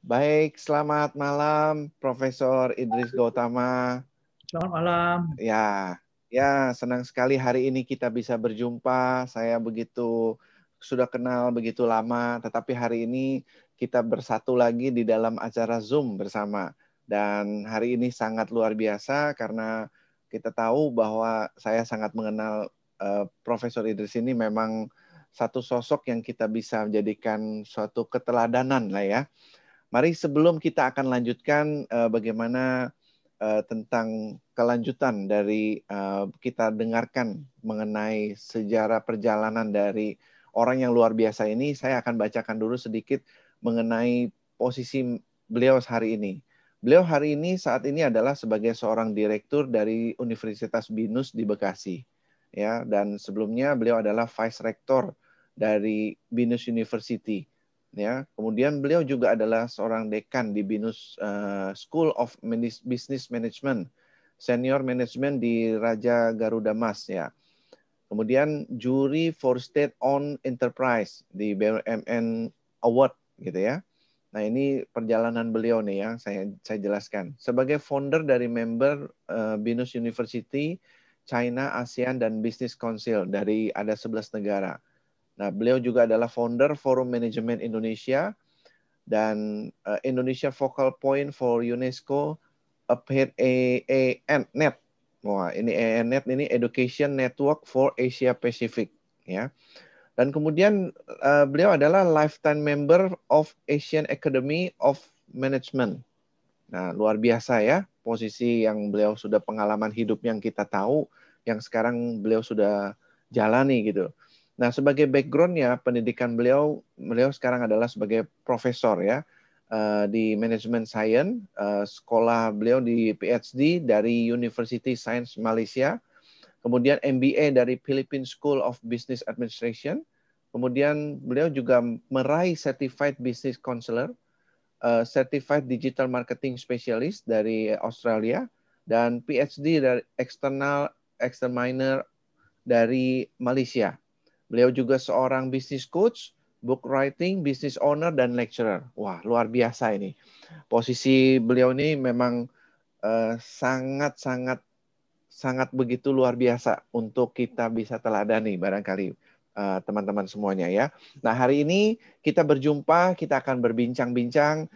Baik, selamat malam Profesor Idris Gautama. Selamat malam. Ya, senang sekali hari ini kita bisa berjumpa. Saya sudah kenal begitu lama, tetapi hari ini kita bersatu lagi di dalam acara Zoom bersama. Dan hari ini sangat luar biasa karena kita tahu bahwa saya sangat mengenal Profesor Idris ini memang satu sosok yang kita bisa menjadikan suatu keteladanan lah ya. Mari sebelum kita akan lanjutkan bagaimana tentang kelanjutan dari kita dengarkan mengenai sejarah perjalanan dari orang yang luar biasa ini, saya akan bacakan dulu sedikit mengenai posisi beliau hari ini. Beliau hari ini saat ini adalah sebagai seorang direktur dari Universitas BINUS di Bekasi. Ya, dan sebelumnya beliau adalah Vice Rector dari BINUS University. Ya, kemudian beliau juga adalah seorang dekan di BINUS School of Business Management, Senior Management di Raja Garuda Mas ya. Kemudian juri for State Owned Enterprise di BUMN Award gitu ya. Nah, ini perjalanan beliau nih ya, saya jelaskan. Sebagai founder dari member BINUS University, China, ASEAN dan Business Council dari ada 11 negara. Nah, beliau juga adalah founder Forum Manajemen Indonesia dan Indonesia Focal Point for UNESCO Appeared EANet. Wah, ini EANet ini Education Network for Asia Pacific ya. Dan kemudian beliau adalah lifetime member of Asian Academy of Management. Nah, luar biasa ya posisi yang beliau sudah pengalaman hidup yang kita tahu yang sekarang beliau sudah jalani gitu. Nah, sebagai background-nya pendidikan beliau sekarang adalah sebagai profesor ya di Management Science. Sekolah beliau di PhD dari University Science Malaysia, kemudian MBA dari Philippine School of Business Administration. Kemudian beliau juga meraih Certified Business Counselor, Certified Digital Marketing Specialist dari Australia, dan PhD dari External Minor dari Malaysia. Beliau juga seorang business coach, book writing, business owner, dan lecturer. Wah, luar biasa ini. Posisi beliau ini memang sangat begitu luar biasa untuk kita bisa teladani barangkali teman-teman semuanya ya. Nah, hari ini kita berjumpa, kita akan berbincang-bincang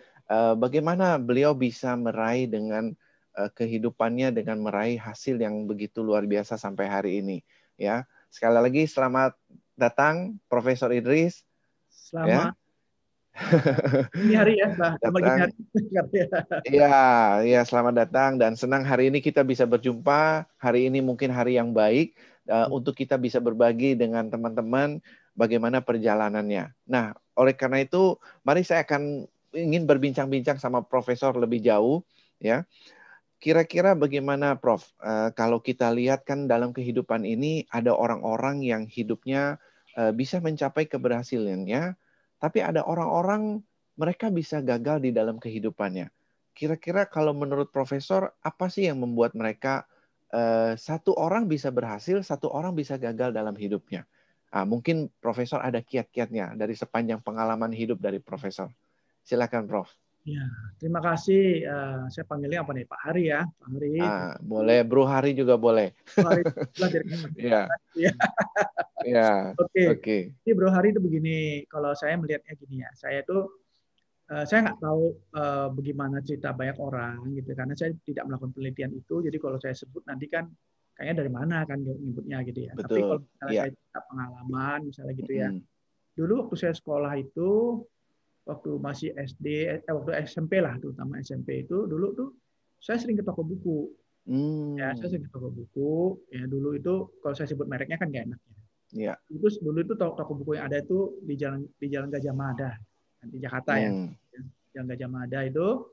bagaimana beliau bisa meraih dengan kehidupannya dengan meraih hasil yang begitu luar biasa sampai hari ini ya. Sekali lagi selamat datang Profesor Idris. Selamat. Ini hari ya, datang. Iya, selamat datang dan senang hari ini kita bisa berjumpa. Hari ini mungkin hari yang baik untuk kita bisa berbagi dengan teman-teman bagaimana perjalanannya. Nah, oleh karena itu, mari saya akan ingin berbincang-bincang sama Profesor lebih jauh, ya. Kira-kira bagaimana, Prof? Kalau kita lihat kan dalam kehidupan ini ada orang-orang yang hidupnya bisa mencapai keberhasilannya, tapi ada orang-orang mereka bisa gagal di dalam kehidupannya. Kira-kira kalau menurut Profesor, apa sih yang membuat mereka satu orang bisa berhasil, satu orang bisa gagal dalam hidupnya? Mungkin Profesor ada kiat-kiatnya dari sepanjang pengalaman hidup dari Profesor. Silakan, Prof. Ya, terima kasih. Saya panggilnya apa nih, Pak Hari ya, Pak Hari. Boleh, Bro Hari juga boleh. Pak Hari dari ya. Ya. Oke. Jadi Bro Hari itu begini. Kalau saya melihatnya gini ya, saya nggak tahu bagaimana cerita banyak orang gitu, karena saya tidak melakukan penelitian itu. Jadi kalau saya sebut nanti kan kayaknya dari mana kan nyebutnya gitu ya. Betul. Tapi kalau misalnya saya cerita pengalaman misalnya gitu ya. Dulu waktu saya sekolah itu, waktu masih SD, waktu SMP lah, terutama SMP itu, dulu tuh saya sering ke toko buku. Ya, saya sering ke toko buku. Ya, dulu itu kalau saya sebut mereknya kan nggak enak ya. Ya. Dulu itu toko buku yang ada itu di Jalan Gajah Mada di Jakarta ya. Jalan Gajah Mada itu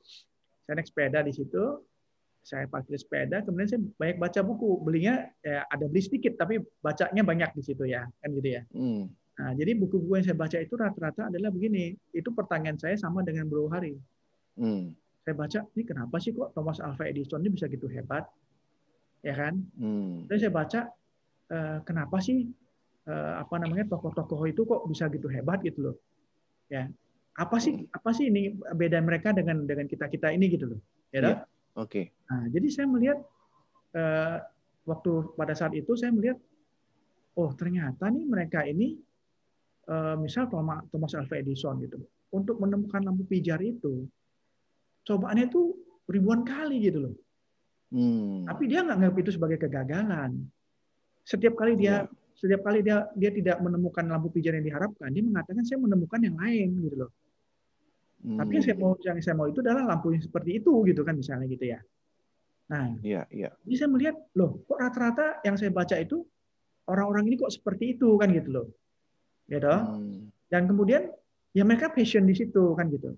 saya naik sepeda di situ, saya parkir sepeda, kemudian saya banyak baca buku. Belinya ya, ada beli sedikit tapi bacanya banyak di situ ya, kan gitu ya. Nah, jadi buku-buku yang saya baca itu rata-rata adalah begini. Itu pertanyaan saya sama dengan Bro Hari. Saya baca, ini kenapa sih kok Thomas Alva Edison ini bisa gitu hebat? Ya kan? Terus saya baca, kenapa sih tokoh-tokoh itu kok bisa gitu hebat gitu loh? Ya, apa sih ini beda mereka dengan kita ini gitu loh, ya. Iya. Oke. Nah, jadi saya melihat waktu pada saat itu saya melihat, oh ternyata nih mereka ini misal Thomas Alva Edison gitu, untuk menemukan lampu pijar itu cobaannya itu ribuan kali gitu loh. Tapi dia nggak nganggap itu sebagai kegagalan. Setiap kali dia tidak menemukan lampu pijar yang diharapkan, dia mengatakan saya menemukan yang lain gitu loh. Tapi yang saya mau itu adalah lampu yang seperti itu gitu kan, misalnya gitu ya. Nah, jadi saya melihat, loh kok rata-rata yang saya baca itu orang-orang ini kok seperti itu kan gitu loh. Gitu. Dan kemudian ya mereka passion di situ kan gitu.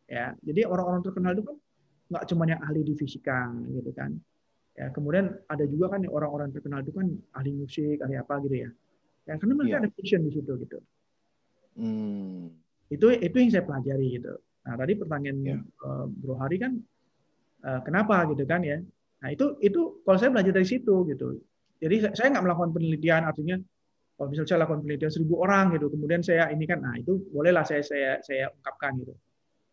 Ya, jadi orang-orang terkenal itu kan nggak cuma yang ahli di fisika gitu kan. Ya, kemudian ada juga kan orang-orang terkenal itu kan ahli musik, ahli apa gitu ya. Ya karena mereka ada passion di situ gitu. Itu yang saya pelajari gitu. Nah, tadi pertanyaan Bro Hari kan kenapa gitu kan ya. Nah, itu kalau saya belajar dari situ gitu. Jadi saya nggak melakukan penelitian, artinya kalau misalnya saya lakukan penelitian 1.000 orang gitu, kemudian saya ini kan, nah itu bolehlah saya ungkapkan gitu.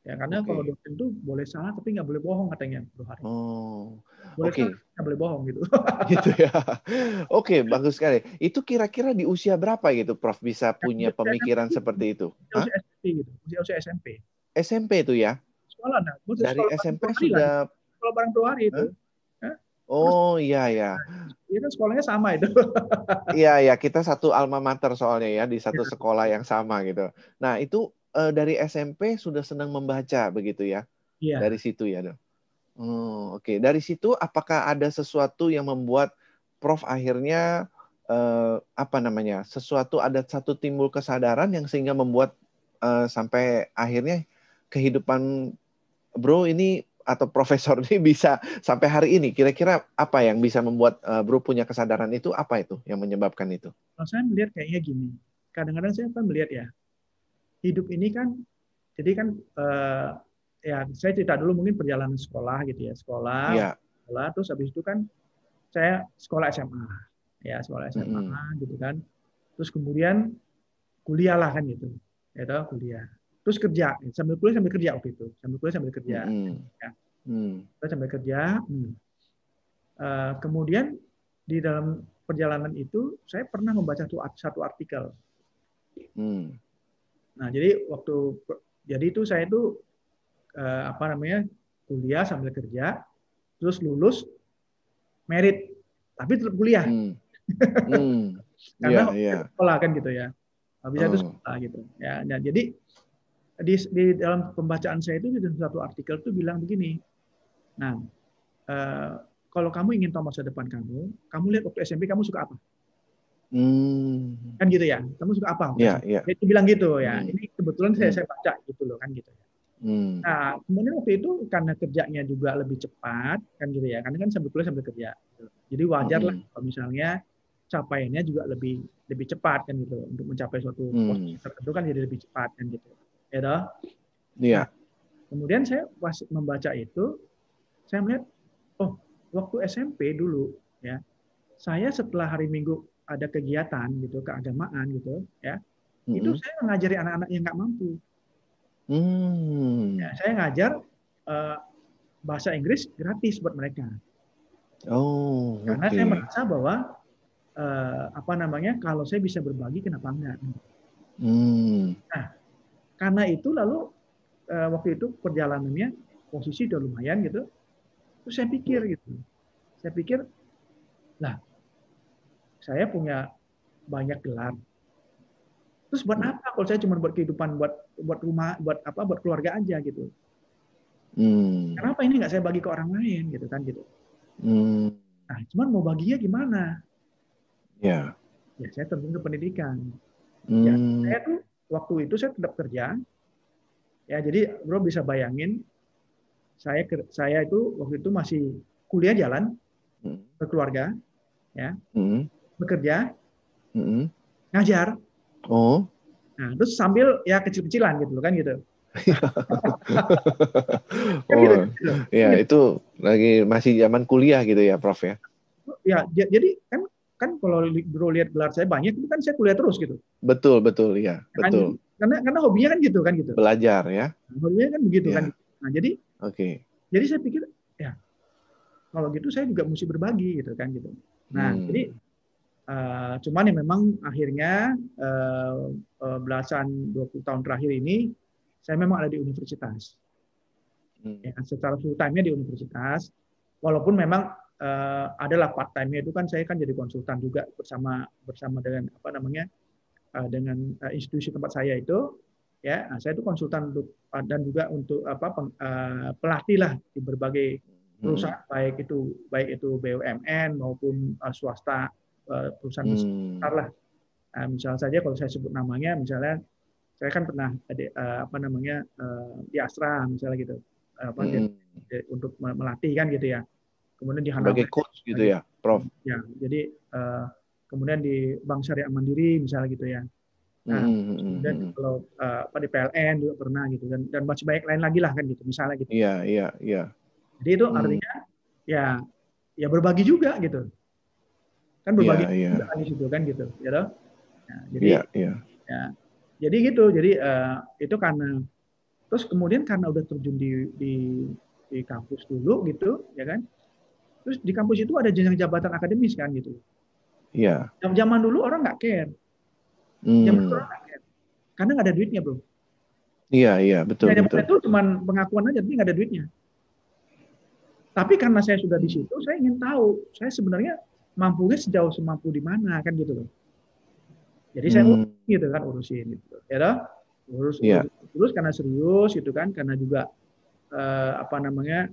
Ya karena kalau dosen itu boleh salah tapi nggak boleh bohong katanya Bro Hari. Boleh salah nggak boleh bohong gitu. Gitu ya. Oke, bagus sekali. Itu kira-kira di usia berapa gitu, Prof, bisa punya pemikiran seperti itu? Usia SMP gitu, usia SMP. SMP itu ya? Sekolah, nah, dari SMP sudah sekolah bareng Bro Hari itu. Oh iya ya. Itu kan sekolahnya sama itu. Iya ya, kita satu alma mater soalnya ya, di satu sekolah yang sama gitu. Nah, itu dari SMP sudah senang membaca begitu ya? Iya. Dari situ ya, Dok. Oke. Dari situ apakah ada sesuatu yang membuat Prof akhirnya ada satu timbul kesadaran yang sehingga membuat sampai akhirnya kehidupan Bro ini atau Profesor ini bisa sampai hari ini, kira-kira apa yang bisa membuat Bro punya kesadaran itu, apa itu yang menyebabkan itu? Kalau saya melihat kayaknya gini, kadang-kadang saya kan melihat ya, hidup ini kan, jadi kan ya saya cerita dulu mungkin perjalanan sekolah gitu ya, sekolah, terus habis itu kan saya sekolah SMA, ya sekolah SMA gitu kan, terus kemudian kuliah lah kan gitu, ya kuliah. Terus kerja, sambil kuliah sambil kerja waktu itu, sambil kuliah sambil kerja. Ya. Sambil kerja. Kemudian di dalam perjalanan itu saya pernah membaca satu artikel. Nah, jadi itu saya itu kuliah sambil kerja, terus lulus, merit, tapi tetap kuliah. Karena sekolah kan gitu ya, bisa itu sekolah gitu. Ya, nah, jadi di dalam pembacaan saya itu di satu artikel itu bilang begini. Nah, kalau kamu ingin tahu masa depan kamu lihat waktu SMP kamu suka apa? Kan gitu ya. Kamu suka apa? Dia bilang gitu ya. Ini kebetulan saya baca gitu loh kan gitu ya. Nah, kemudian waktu itu karena kerjanya juga lebih cepat kan gitu ya. Karena kan sambil kuliah sambil kerja. Jadi wajar lah kalau misalnya capaiannya juga lebih cepat kan gitu untuk mencapai suatu posisi tertentu kan jadi lebih cepat kan gitu. Ya toh? Iya. Nah, kemudian saya pas membaca itu, saya melihat, oh waktu SMP dulu ya, saya setelah hari Minggu ada kegiatan gitu keagamaan gitu ya, itu saya mengajari anak-anak yang nggak mampu. Ya, saya ngajar bahasa Inggris gratis buat mereka. Karena saya merasa bahwa kalau saya bisa berbagi kenapa enggak? Nah, karena itu lalu waktu itu perjalanannya posisi udah lumayan gitu. Terus saya pikir lah saya punya banyak gelar. Terus buat apa kalau saya cuma buat kehidupan, buat rumah, buat keluarga aja gitu. Kenapa ini nggak saya bagi ke orang lain gitu kan gitu. Nah, cuman mau baginya gimana? Ya saya terjun ke pendidikan. Ya, saya tuh waktu itu saya tetap kerja. Ya, jadi bro bisa bayangin saya itu waktu itu masih kuliah jalan, berkeluarga, ya, bekerja, ngajar. Nah, terus sambil ya kecil-kecilan gitu kan gitu. Ya itu lagi masih zaman kuliah gitu ya, Prof ya. Ya, jadi kan kalau bro lihat gelar saya banyak itu kan saya kuliah terus gitu. Betul ya, betul. karena hobinya kan gitu kan gitu. Belajar ya. Hobinya kan begitu kan. Ya. Nah, jadi Oke. jadi saya pikir ya kalau gitu saya juga mesti berbagi gitu kan gitu. Nah, jadi cuman ya memang akhirnya belasan 20 tahun terakhir ini saya memang ada di universitas. Ya, secara full time-nya di universitas, walaupun memang adalah part time-nya itu kan saya kan jadi konsultan juga bersama dengan apa namanya dengan institusi tempat saya itu, ya saya itu konsultan untuk dan juga untuk apa pelatih lah di berbagai perusahaan baik itu BUMN maupun swasta perusahaan besar lah. Misalnya saja kalau saya sebut namanya, misalnya saya kan pernah apa namanya di Astra misalnya gitu, apa untuk melatih kan gitu ya. Kemudian di Hana sebagai coach gitu ya, Prof. Ya, jadi kemudian di Bank Syariah Mandiri misalnya gitu ya. Nah, kemudian kalau apa di PLN juga pernah gitu dan masih banyak lain lagi lah kan gitu misalnya gitu. Iya. Jadi itu artinya ya berbagi juga gitu. Kan berbagi juga kan di situ kan gitu, ya toh. Nah, jadi ya jadi gitu. Jadi itu karena terus kemudian karena udah terjun di kampus dulu gitu, ya kan. Terus di kampus itu ada jenjang jabatan akademis kan gitu. Iya. Zaman dulu orang nggak care. Zaman dulu orang nggak care. Karena nggak ada duitnya, bro. Iya, betul. Itu cuma pengakuan aja, tapi nggak ada duitnya. Tapi karena saya sudah di situ, saya ingin tahu, saya sebenarnya mampunya sejauh semampu di mana kan gitu loh. Jadi saya gitu kan urusin gitu, ya toh? Urus karena serius gitu kan, karena juga apa namanya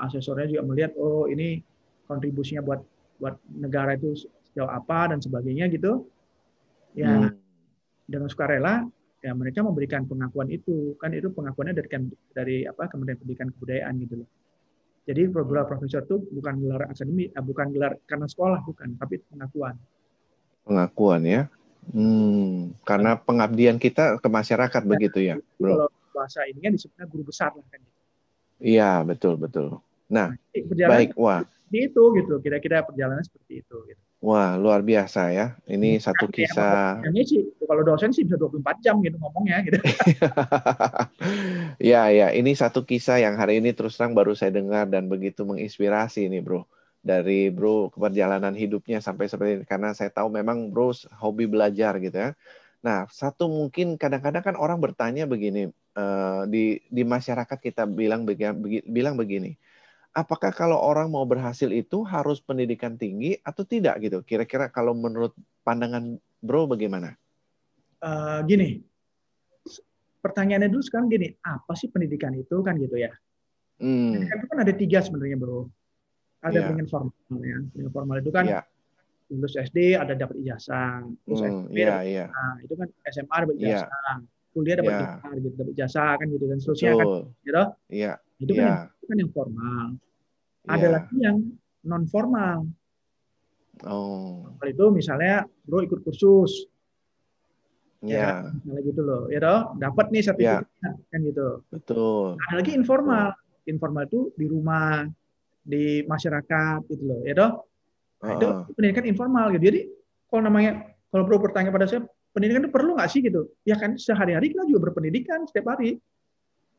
asesornya juga melihat oh ini kontribusinya buat negara itu sejauh apa dan sebagainya gitu. Ya dengan sukarela ya mereka memberikan pengakuan itu kan itu pengakuannya dari apa Kementerian Pendidikan Kebudayaan gitu loh. Jadi gelar profesor itu bukan gelar akademik, bukan gelar karena sekolah bukan, tapi pengakuan. Pengakuan ya. Karena pengabdian kita ke masyarakat begitu ya, Bro. Kalau bahasa ini kan disebutnya guru besar lah kan. Iya, betul. Nah, baik, wah. Di itu gitu, kira-kira perjalanan seperti itu gitu. Wah, luar biasa ya. Ini satu kisah. Ini sih kalau dosen sih bisa 24 jam gitu ngomongnya gitu. Ya, ini satu kisah yang hari ini terus terang baru saya dengar dan begitu menginspirasi nih, Bro. Dari Bro ke perjalanan hidupnya sampai seperti ini. Karena saya tahu memang Bro hobi belajar gitu ya. Nah, satu mungkin kadang-kadang kan orang bertanya begini, di masyarakat kita bilang begini, apakah kalau orang mau berhasil itu harus pendidikan tinggi atau tidak gitu? Kira-kira kalau menurut pandangan Bro bagaimana? Gini, pertanyaannya dulu sekarang gini, apa sih pendidikan itu kan gitu ya? Pendidikan itu kan ada 3 sebenarnya, Bro. Ada pendidikan formal ya. Pendidikan formal itu kan lulus SD ada dapat ijazah, terus SMP itu kan SMA dapat ijazah, kuliah dapat gelar gitu, dapat ijazah kan gitu dan seterusnya kan gitu. Itu kan yang formal. Ada lagi yang non formal. Itu misalnya Bro ikut kursus. Ya, misalnya gitu loh, ya toh, dapat nih sertifikat kan gitu. Betul. Ada lagi informal. Informal itu di rumah, di masyarakat gitu loh, ya toh. Nah, itu pendidikan informal gitu. Jadi kalau Bro bertanya pada saya, pendidikan itu perlu nggak sih gitu? Ya kan sehari-hari kita juga berpendidikan setiap hari.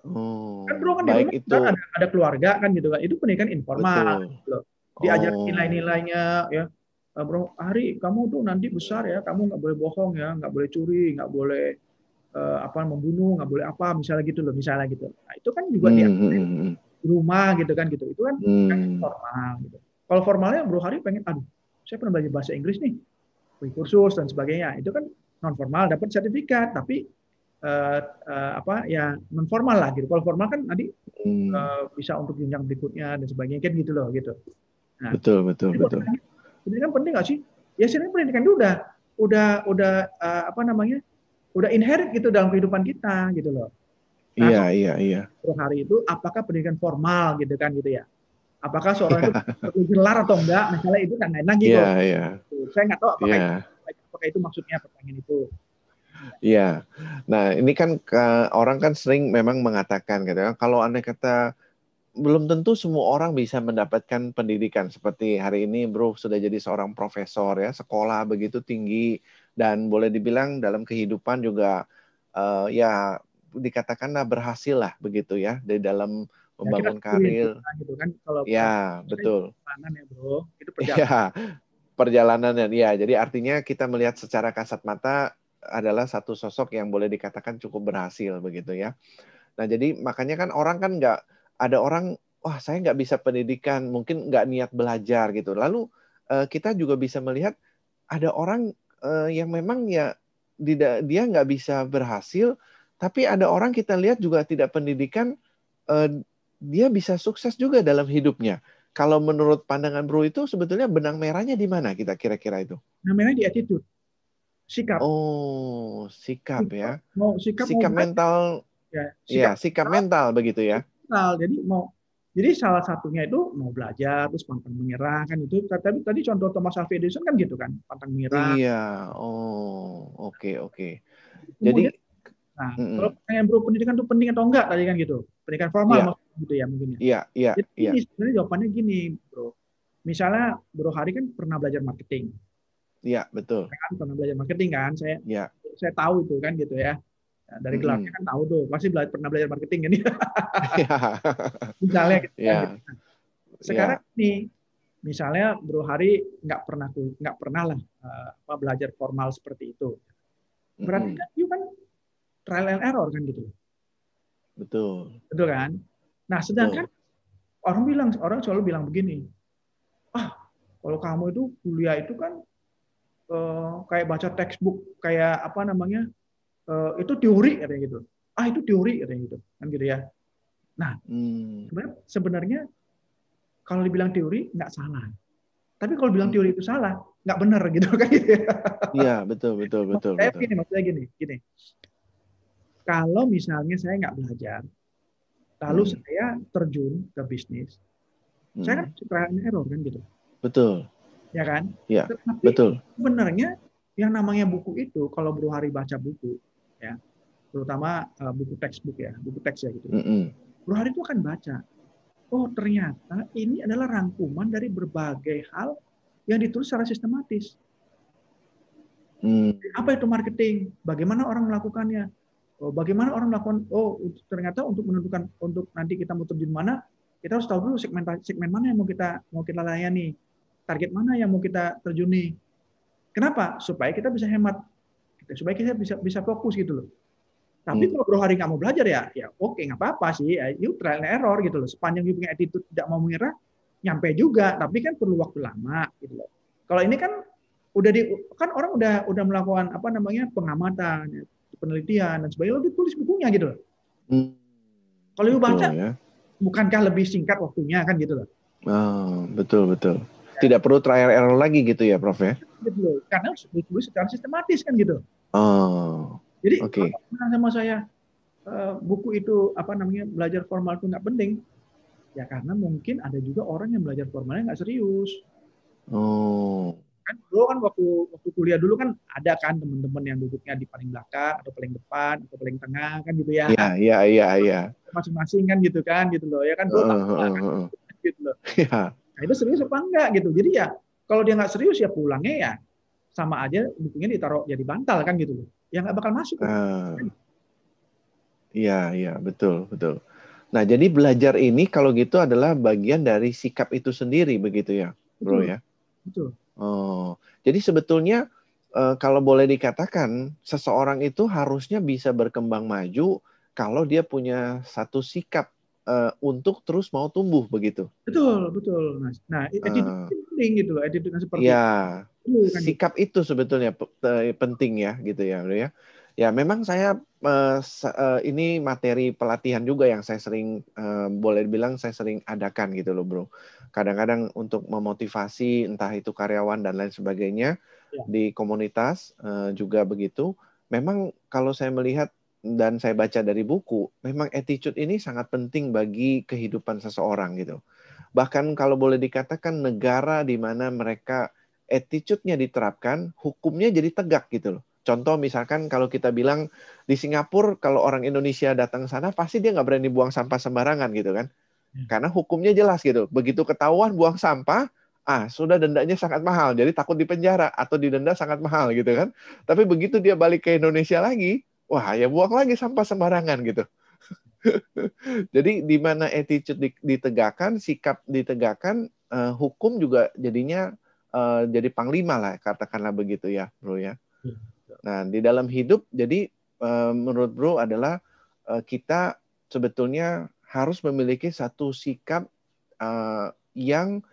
Kan Bro kan di rumah kan ada keluarga kan gitu kan. Itu pendidikan informal gitu loh. Diajar nilai-nilainya ya. Bro, Hari kamu tuh nanti besar ya, kamu nggak boleh bohong ya, nggak boleh curi, nggak boleh membunuh, nggak boleh apa, misalnya gitu loh, misalnya gitu. Nah, itu kan juga di rumah gitu kan gitu. Itu kan formal gitu. Kalau formalnya Bro Hari pengen, saya pernah belajar bahasa Inggris nih, kursus dan sebagainya. Itu kan non formal dapat sertifikat, tapi ya non formal lah gitu. Kalau formal kan nanti bisa untuk jenjang berikutnya dan sebagainya kan gitu loh gitu. Nah, betul. Pendidikan penting nggak sih? Ya sebenarnya pendidikan itu udah apa namanya? Udah inherit gitu dalam kehidupan kita gitu loh. Nah, iya. Hari itu apakah pendidikan formal gitu kan gitu ya? Apakah seorang itu perlu gelar atau enggak? Misalnya itu kan enak gitu. Saya nggak tahu apakah itu maksudnya pertanyaan itu. Iya. Nah, ini kan orang kan sering memang mengatakan gitu kan, kalau andai kata belum tentu semua orang bisa mendapatkan pendidikan seperti hari ini Bro sudah jadi seorang profesor ya, sekolah begitu tinggi dan boleh dibilang dalam kehidupan juga ya dikatakanlah berhasil lah begitu ya di dalam Ya kita membangun akuin karir. gitu kan. Kalau Ya, betul. perjalanan ya bro, itu perjalanan. Ya, perjalanan ya. Jadi artinya kita melihat secara kasat mata adalah satu sosok yang boleh dikatakan cukup berhasil begitu ya. Nah, jadi makanya kan orang kan nggak ada orang, wah saya nggak bisa pendidikan, mungkin nggak niat belajar gitu. Lalu kita juga bisa melihat ada orang yang memang ya dia nggak bisa berhasil, tapi ada orang kita lihat juga tidak pendidikan, dia bisa sukses juga dalam hidupnya. Kalau menurut pandangan Bro itu sebetulnya benang merahnya di mana kita kira-kira itu? Namanya di attitude, sikap. Oh, sikap ya. Sikap mau Sikap mental, ya, sikap ya sikap mental begitu ya. mental. Jadi salah satunya itu mau belajar terus pantang menyerah kan itu. Tadi contoh Thomas Alva Edison kan gitu kan, pantang menyerah. Iya, oh oke oke. Jadi, Kemudian, nah kalau pertanyaan bro pendidikan itu penting atau enggak tadi kan gitu, pendidikan formal iya, maksudnya gitu ya mungkin ya. iya, iya, Jadi iya, ini sebenarnya jawabannya gini bro. Misalnya bro Hari kan pernah belajar marketing, iya betul. saya kan pernah belajar marketing kan, Iya. saya tahu itu kan gitu ya. Nah, dari gelarnya kan tahu tuh, pasti pernah belajar marketing kan. Misalnya gitu kan. Iya, Sekarang iya. nih, misalnya Bro Hari nggak pernah lah belajar formal seperti itu. Berarti kan itu kan trial and error kan gitu. Betul. Betul kan? Nah, sedangkan orang selalu bilang begini, kalau kamu itu kuliah itu kan kayak baca textbook, kayak apa namanya, itu teori katanya gitu. Itu teori katanya gitu, kan gitu ya. Nah, sebenarnya kalau dibilang teori nggak salah. Tapi kalau bilang teori itu salah, nggak benar gitu kan. Iya, betul. Maksudnya gini. Kalau misalnya saya nggak belajar, lalu saya terjun ke bisnis, saya kan trial and error kan gitu. Betul. Ya kan? Ya, Tapi betul. sebenarnya yang namanya buku itu, kalau Bro Hari baca buku, ya, terutama buku textbook ya, buku teks ya gitu. Bro Hari itu akan baca, oh ternyata ini adalah rangkuman dari berbagai hal yang ditulis secara sistematis. Apa itu marketing? Bagaimana orang melakukannya? Bagaimana orang melakukan? Ternyata untuk menentukan untuk nanti kita mau terjun mana, kita harus tahu dulu segmen mana yang mau kita layani, target mana yang mau kita terjuni. Kenapa? Supaya kita bisa hemat, supaya kita bisa fokus gitu loh. Tapi kalau Bro Hari nggak mau belajar ya oke nggak apa-apa sih, itu trial and error gitu loh. Sepanjang you punya attitude tidak mau menyerah, nyampe juga, tapi kan perlu waktu lama gitu loh. Kalau ini kan kan orang udah melakukan apa namanya pengamatan, penelitian dan sebagainya, udah tulis bukunya gitu loh. Kalau you baca, ya, bukankah lebih singkat waktunya kan gitu loh? Betul. Tidak perlu trial error lagi gitu ya, Prof ya? Gitu, karena ditulis secara sistematis kan gitu. Jadi kalau bilang sama saya buku itu apa namanya belajar formal itu nggak penting, ya karena mungkin ada juga orang yang belajar formalnya nggak serius. Kan dulu kan waktu kuliah dulu kan ada kan teman-teman yang duduknya di paling belakang atau paling depan atau paling tengah kan gitu ya. Iya. Masing-masing kan gitu loh ya kan dulu gitu loh. Nah itu serius apa enggak gitu. Jadi ya kalau dia nggak serius ya pulangnya ya sama aja bukunya ditaruh jadi bantal kan gitu loh. Ya nggak bakal masuk. Iya, betul. Nah, jadi belajar ini kalau gitu adalah bagian dari sikap itu sendiri begitu ya, Bro ya? Betul. Jadi sebetulnya kalau boleh dikatakan seseorang itu harusnya bisa berkembang maju kalau dia punya satu sikap untuk terus mau tumbuh begitu. Betul. Nah, attitude penting gitu loh, attitude seperti itu. Sikap itu sebetulnya penting ya gitu ya, Bro ya. Ya memang saya ini materi pelatihan juga yang saya sering boleh bilang saya sering adakan gitu loh Bro. Kadang-kadang untuk memotivasi entah itu karyawan dan lain sebagainya di komunitas juga begitu. Memang kalau saya melihat dan saya baca dari buku, memang attitude ini sangat penting bagi kehidupan seseorang gitu. Bahkan kalau boleh dikatakan negara di mana mereka attitude-nya diterapkan, hukumnya jadi tegak gitu loh. Contoh misalkan kalau kita bilang di Singapura, kalau orang Indonesia datang sana, pasti dia nggak berani buang sampah sembarangan gitu kan. Karena hukumnya jelas gitu. Begitu ketahuan buang sampah, sudah dendanya sangat mahal. Jadi takut dipenjara atau didenda sangat mahal gitu kan. Tapi begitu dia balik ke Indonesia lagi, wah ya buang lagi sampah sembarangan gitu. Jadi di mana attitude ditegakkan, sikap ditegakkan, hukum juga jadinya jadi panglima lah, katakanlah begitu ya, Bro ya. Nah, di dalam hidup, jadi menurut Bro adalah kita sebetulnya harus memiliki satu sikap yang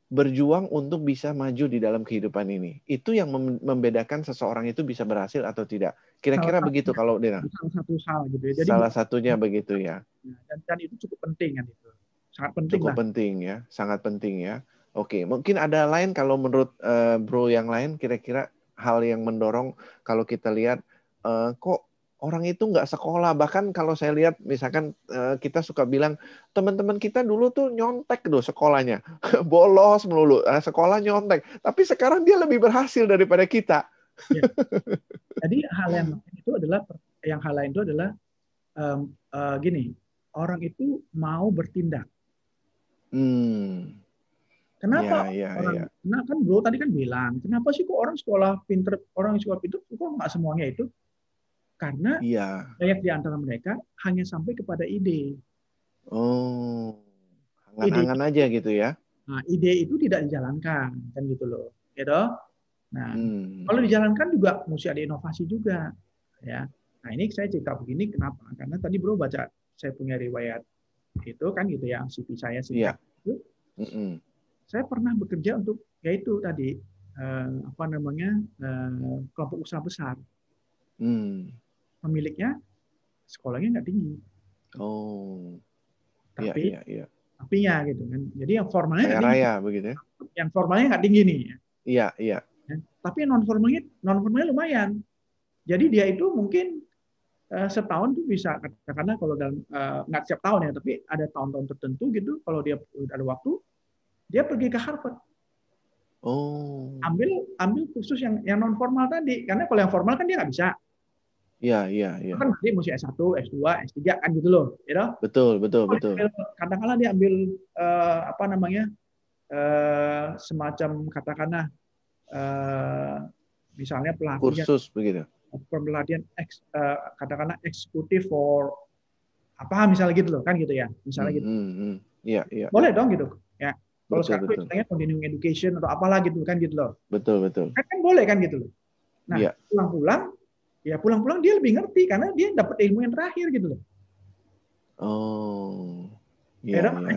berjuang untuk bisa maju di dalam kehidupan ini. Itu yang membedakan seseorang itu bisa berhasil atau tidak. Kira-kira begitu kalau Dina. Salah satu hal gitu ya. Jadi salah satunya begitu ya. Dan itu cukup penting kan itu. Sangat penting cukup lah. Penting ya, sangat penting ya. Oke, mungkin ada lain kalau menurut Bro yang lain kira-kira hal yang mendorong kalau kita lihat kok orang itu nggak sekolah. Bahkan kalau saya lihat misalkan kita suka bilang teman-teman kita dulu tuh nyontek tuh sekolahnya. Bolos melulu, sekolah nyontek. Tapi sekarang dia lebih berhasil daripada kita. Ya. Jadi hal lain itu adalah gini, orang itu mau bertindak. Kenapa orang? Nah kan Bro tadi kan bilang, kenapa sih kok orang sekolah pinter, orang sekolah pinter kok nggak semuanya itu? Karena banyak di antara mereka hanya sampai kepada ide. Angan-angan aja gitu ya. Nah, ide itu tidak dijalankan, kan gitu loh, gitu. Nah, kalau dijalankan juga mesti ada inovasi juga, ya. Nah, ini saya cerita begini kenapa? Karena tadi Bro baca saya punya riwayat itu kan gitu ya, CV saya singkat itu. Saya pernah bekerja untuk yaitu tadi kelompok usaha besar. Pemiliknya sekolahnya nggak tinggi. Tapinya gitu kan. Jadi yang formalnya nggak tinggi. Begitu ya. Yang formalnya nggak tinggi nih. Iya. Tapi non formalnya lumayan. Jadi dia itu mungkin setahun tuh bisa, karena kalau dalam nggak setiap tahun ya, tapi ada tahun-tahun tertentu gitu, kalau dia ada waktu, dia pergi ke Harvard. Ambil kursus yang non formal tadi, karena kalau yang formal kan dia nggak bisa. Iya. Kan dia mesti S1, S2, S3 kan gitu loh, gitu. Betul. Katakanlah dia ambil semacam katakanlah misalnya pelatihan kursus begitu. Pelatihan katakanlah eksekutif for apa misalnya gitu loh, kan gitu ya. Misalnya gitu. Iya. Boleh dong gitu. Ya. Kalau sekarang itu istilahnya continuing education atau apalah gitu kan gitu loh. Betul. Kan boleh kan gitu loh. Nah, pulang-pulang dia lebih ngerti karena dia dapat ilmu yang terakhir gitu loh. Iya. Nah,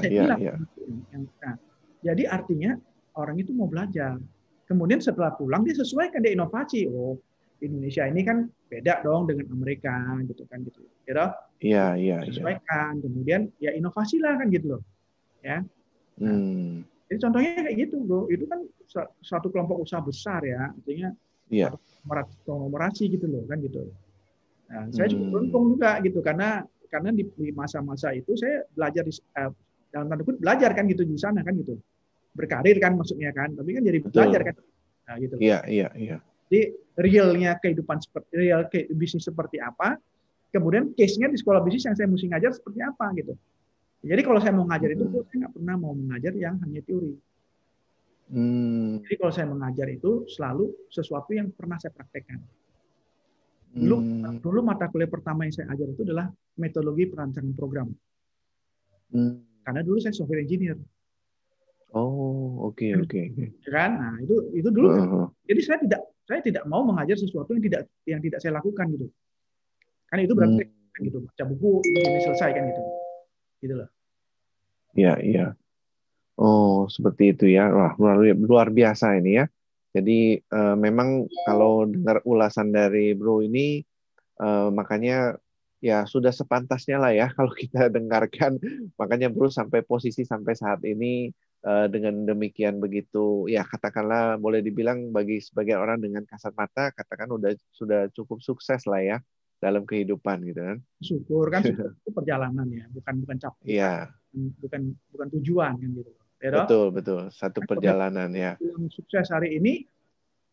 jadi artinya orang itu mau belajar. Kemudian setelah pulang dia sesuaikan, dia inovasi. Indonesia ini kan beda dong dengan Amerika gitu kan gitu. Iya. Sesuaikan. Kemudian ya inovasi lah kan gitu loh. Ya. Nah, jadi contohnya kayak gitu, Bro. Itu kan suatu kelompok usaha besar ya, artinya konglomerasi gitu loh, kan gitu. Nah, saya juga beruntung juga gitu karena di masa-masa itu saya belajar dalam tanda kutip belajar kan gitu di sana kan gitu. Berkarir kan maksudnya kan, tapi kan jadi belajar kan. Nah, gitu. Iya. Jadi realnya kehidupan bisnis seperti apa, kemudian case-nya di sekolah bisnis yang saya mesti ngajar seperti apa gitu. Jadi kalau saya mau ngajar itu, saya nggak pernah mau mengajar yang hanya teori. Jadi kalau saya mengajar itu selalu sesuatu yang pernah saya praktekkan. Dulu mata kuliah pertama yang saya ajar itu adalah metodologi perancangan program. Karena dulu saya software engineer. Oke. Kan? Nah, itu dulu. Jadi saya tidak mau mengajar sesuatu yang tidak saya lakukan gitu. Kan itu berarti kan gitu, baca buku ini selesai kan gitu. Gitu loh. Iya. Seperti itu ya. Wah, luar biasa ini ya. Jadi memang kalau dengar ulasan dari Bro ini makanya ya sudah sepantasnya lah ya kalau kita dengarkan. Makanya Bro sampai posisi sampai saat ini dengan demikian begitu ya, katakanlah boleh dibilang bagi sebagian orang dengan kasat mata katakan sudah cukup sukses lah ya dalam kehidupan gitu kan. Syukur kan itu perjalanan ya, bukan capek. Iya. Bukan tujuan kan gitu. Betul. Satu perjalanan ya. Yang sukses hari ini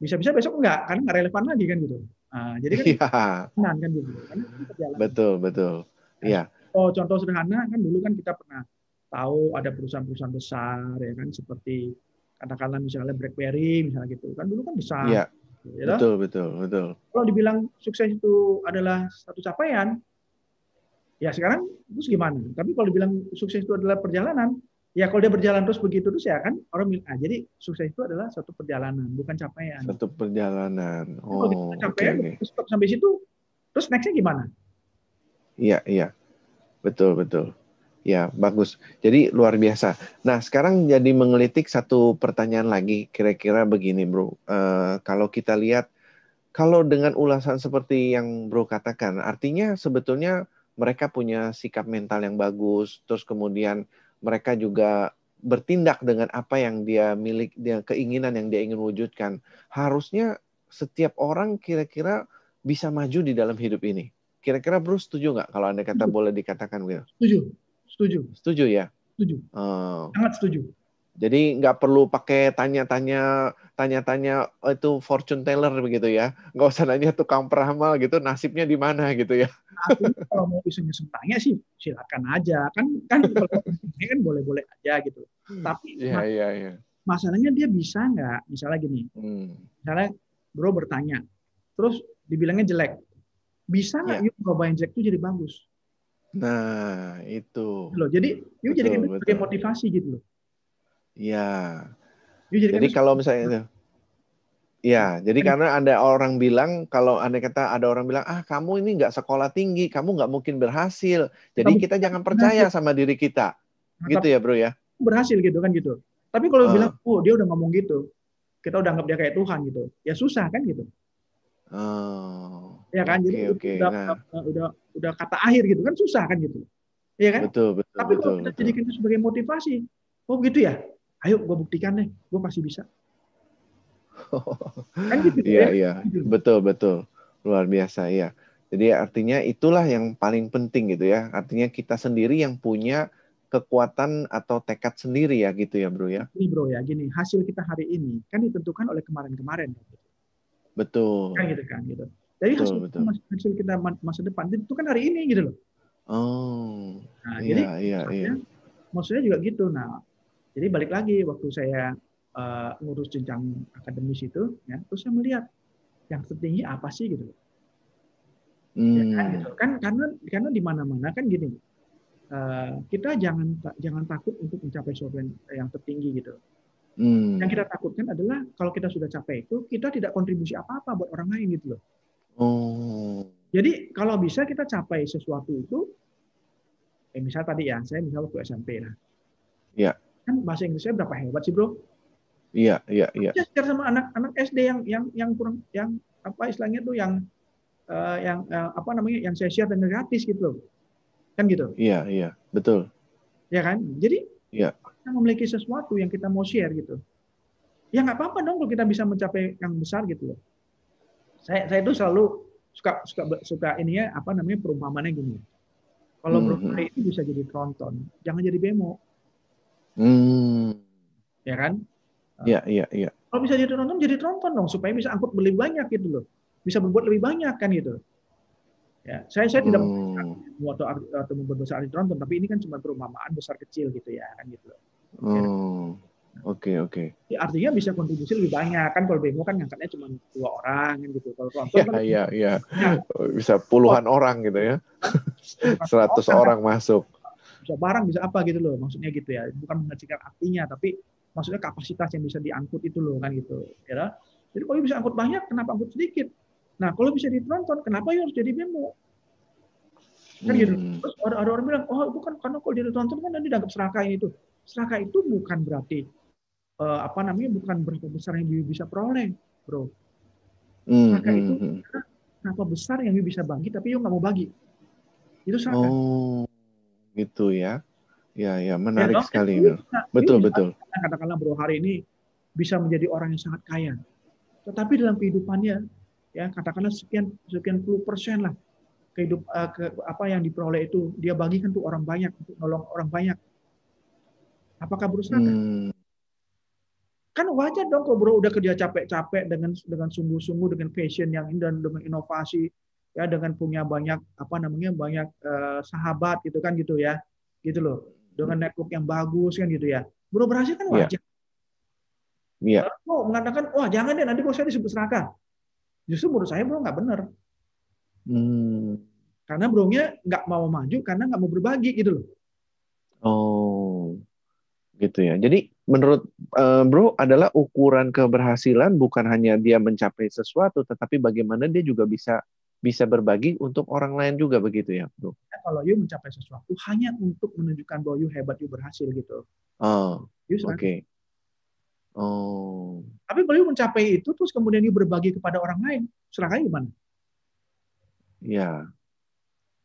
bisa-bisa besok enggak, karena nggak relevan lagi kan gitu. Nah, jadi kan kan gitu. Karena itu perjalanan. Betul. Iya. Contoh sederhana kan dulu kan kita pernah tahu ada perusahaan-perusahaan besar ya kan, seperti katakanlah misalnya BlackBerry misalnya gitu. Kan dulu kan besar. Iya. Ya, betul, betul, betul. kalau dibilang sukses itu adalah satu capaian, ya sekarang terus gimana? Tapi kalau dibilang sukses itu adalah perjalanan, ya kalau dia berjalan terus begitu terus ya kan orang bilang, jadi sukses itu adalah satu perjalanan, bukan capaian. Satu perjalanan. Tapi kalau kita Oh, oke, capaian, oke. stop sampai situ, terus nextnya gimana? Iya, iya. Betul, betul. Ya, bagus. Jadi luar biasa. Nah, sekarang jadi mengelitik satu pertanyaan lagi. Kira-kira begini, Bro. Kalau kita lihat, kalau dengan ulasan seperti yang Bro katakan, artinya sebetulnya mereka punya sikap mental yang bagus, terus kemudian mereka juga bertindak dengan apa yang dia keinginan yang dia ingin wujudkan. Harusnya setiap orang kira-kira bisa maju di dalam hidup ini. Kira-kira Bro setuju nggak kalau Anda kata boleh dikatakan gitu? Setuju, setuju, Setuju ya? setuju, sangat setuju. Jadi nggak perlu pakai tanya-tanya itu fortune teller begitu ya. Nggak usah nanya tukang peramal gitu, nasibnya di mana gitu ya. Artinya kalau mau iseng-iseng tanya sih silakan aja. Kan kalau ini kan boleh-boleh aja gitu. Tapi Iya, iya, iya. masalahnya dia bisa nggak? Misalnya gini, misalnya bro bertanya, terus dibilangnya jelek. Bisa nggak Ya. yuk coba yang jelek itu jadi bagus? Nah, itu. Gitu loh. Jadi yuk jadikan itu sebagai motivasi gitu loh. Iya. Jadi kalau misalnya itu, ya, jadi karena ada orang bilang, kalau andai kata ada orang bilang, kamu ini nggak sekolah tinggi, kamu nggak mungkin berhasil. Jadi kita jangan percaya sama diri kita. Gitu ya, Bro ya? Berhasil gitu kan gitu. Tapi kalau bilang, oh dia udah ngomong gitu, kita udah anggap dia kayak Tuhan gitu. Ya susah kan gitu. Ya kan, jadi udah kata akhir gitu kan susah kan gitu. Iya kan? Betul. Tapi kalau kita jadikan itu sebagai motivasi, oh gitu ya, ayo gue buktikan deh, gue pasti bisa. Kan gitu iya, ya? iya, betul. Luar biasa, ya. Jadi artinya itulah yang paling penting gitu ya. Artinya kita sendiri yang punya kekuatan atau tekad sendiri ya gitu ya, Bro ya. Ini Bro ya, gini, hasil kita hari ini kan ditentukan oleh kemarin-kemarin. Betul. Kan gitu kan gitu. Jadi hasil kita masa depan itu kan hari ini gitu loh. Oh. Nah, Iya, jadi maksudnya juga gitu. Nah, jadi balik lagi waktu saya ngurus jenjang akademis itu, ya, terus saya melihat yang tertinggi apa sih gitu. Ya kan, gitu. Karena di mana-mana kan gini, kita jangan takut untuk mencapai sesuatu yang tertinggi gitu. Yang kita takutkan adalah kalau kita sudah capai itu, kita tidak kontribusi apa-apa buat orang lain gitu loh. Jadi kalau bisa kita capai sesuatu itu, misal tadi ya, saya misal waktu SMP lah. Iya. Kan bahasa Inggrisnya berapa hebat sih bro? Iya. Belajar sama anak-anak SD yang kurang, yang apa istilahnya tuh yang apa namanya, yang saya share dengan gratis gitu loh, kan gitu. Iya, betul. Ya kan, jadi kita memiliki sesuatu yang kita mau share gitu. Ya nggak apa-apa dong kalau kita bisa mencapai yang besar gitu loh. Saya itu selalu suka ininya apa namanya perumpamannya gini. Kalau Broadway itu bisa jadi tronton, jangan jadi bemo. Ya kan? Iya. Kalau bisa jadi tronton dong supaya bisa angkut lebih banyak gitu loh. Bisa berbuat lebih banyak kan gitu. Ya, saya tidak atau membuat besar di tronton, tapi ini kan cuma perumpamaan besar kecil gitu ya kan gitu loh. Oke. Ya, artinya bisa kontribusi lebih banyak kan, kalau bemo kan ngangkatnya cuma 2 orang kan gitu. Kalau tronton kan bisa puluhan orang gitu ya. 100 orang masuk. Bisa barang, bisa apa gitu loh, maksudnya gitu ya. Bukan mengecilkan artinya, tapi maksudnya kapasitas yang bisa diangkut itu loh kan gitu. Ya. Jadi kalau bisa angkut banyak, kenapa angkut sedikit? Nah, kalau bisa ditonton, kenapa harus jadi bemo? Kan gitu. Terus ada orang bilang, oh bukan karena kalau ditonton kan nanti dianggap serakah itu. Serakah itu bukan berarti apa namanya, bukan berapa besar yang bisa peroleh, bro. Serakah itu berapa besar yang bisa bagi, tapi nggak mau bagi. Itu serakah. Oh, gitu ya. Ya, menarik sekali. Betul. Katakanlah bro, hari ini bisa menjadi orang yang sangat kaya. Tetapi dalam kehidupannya, ya katakanlah sekian puluh % lah apa yang diperoleh itu dia bagikan tuh orang banyak, untuk nolong orang banyak. Apakah berusaha? Kan wajar dong kalau bro udah kerja capek-capek dengan sungguh-sungguh, dengan passion yang ini dan dengan inovasi, ya dengan punya banyak apa namanya banyak sahabat gitu kan gitu ya, gitu loh, dengan network yang bagus kan gitu ya, bro berhasil kan wajar. Iya. Mengatakan, wah jangan deh nanti kalau saya disebut serakah. Justru menurut saya bro nggak benar. Hmm. Karena bro-nya nggak mau maju karena nggak mau berbagi gitu loh. Oh, gitu ya. Jadi menurut Bro adalah ukuran keberhasilan bukan hanya dia mencapai sesuatu, tetapi bagaimana dia juga bisa bisa berbagi untuk orang lain juga begitu ya, Bro. Kalau you mencapai sesuatu hanya untuk menunjukkan bahwa you hebat, you berhasil gitu. Oh, You oke. serahkan. Oh, Tapi kalau you mencapai itu terus kemudian you berbagi kepada orang lain, serahkan gimana? ya.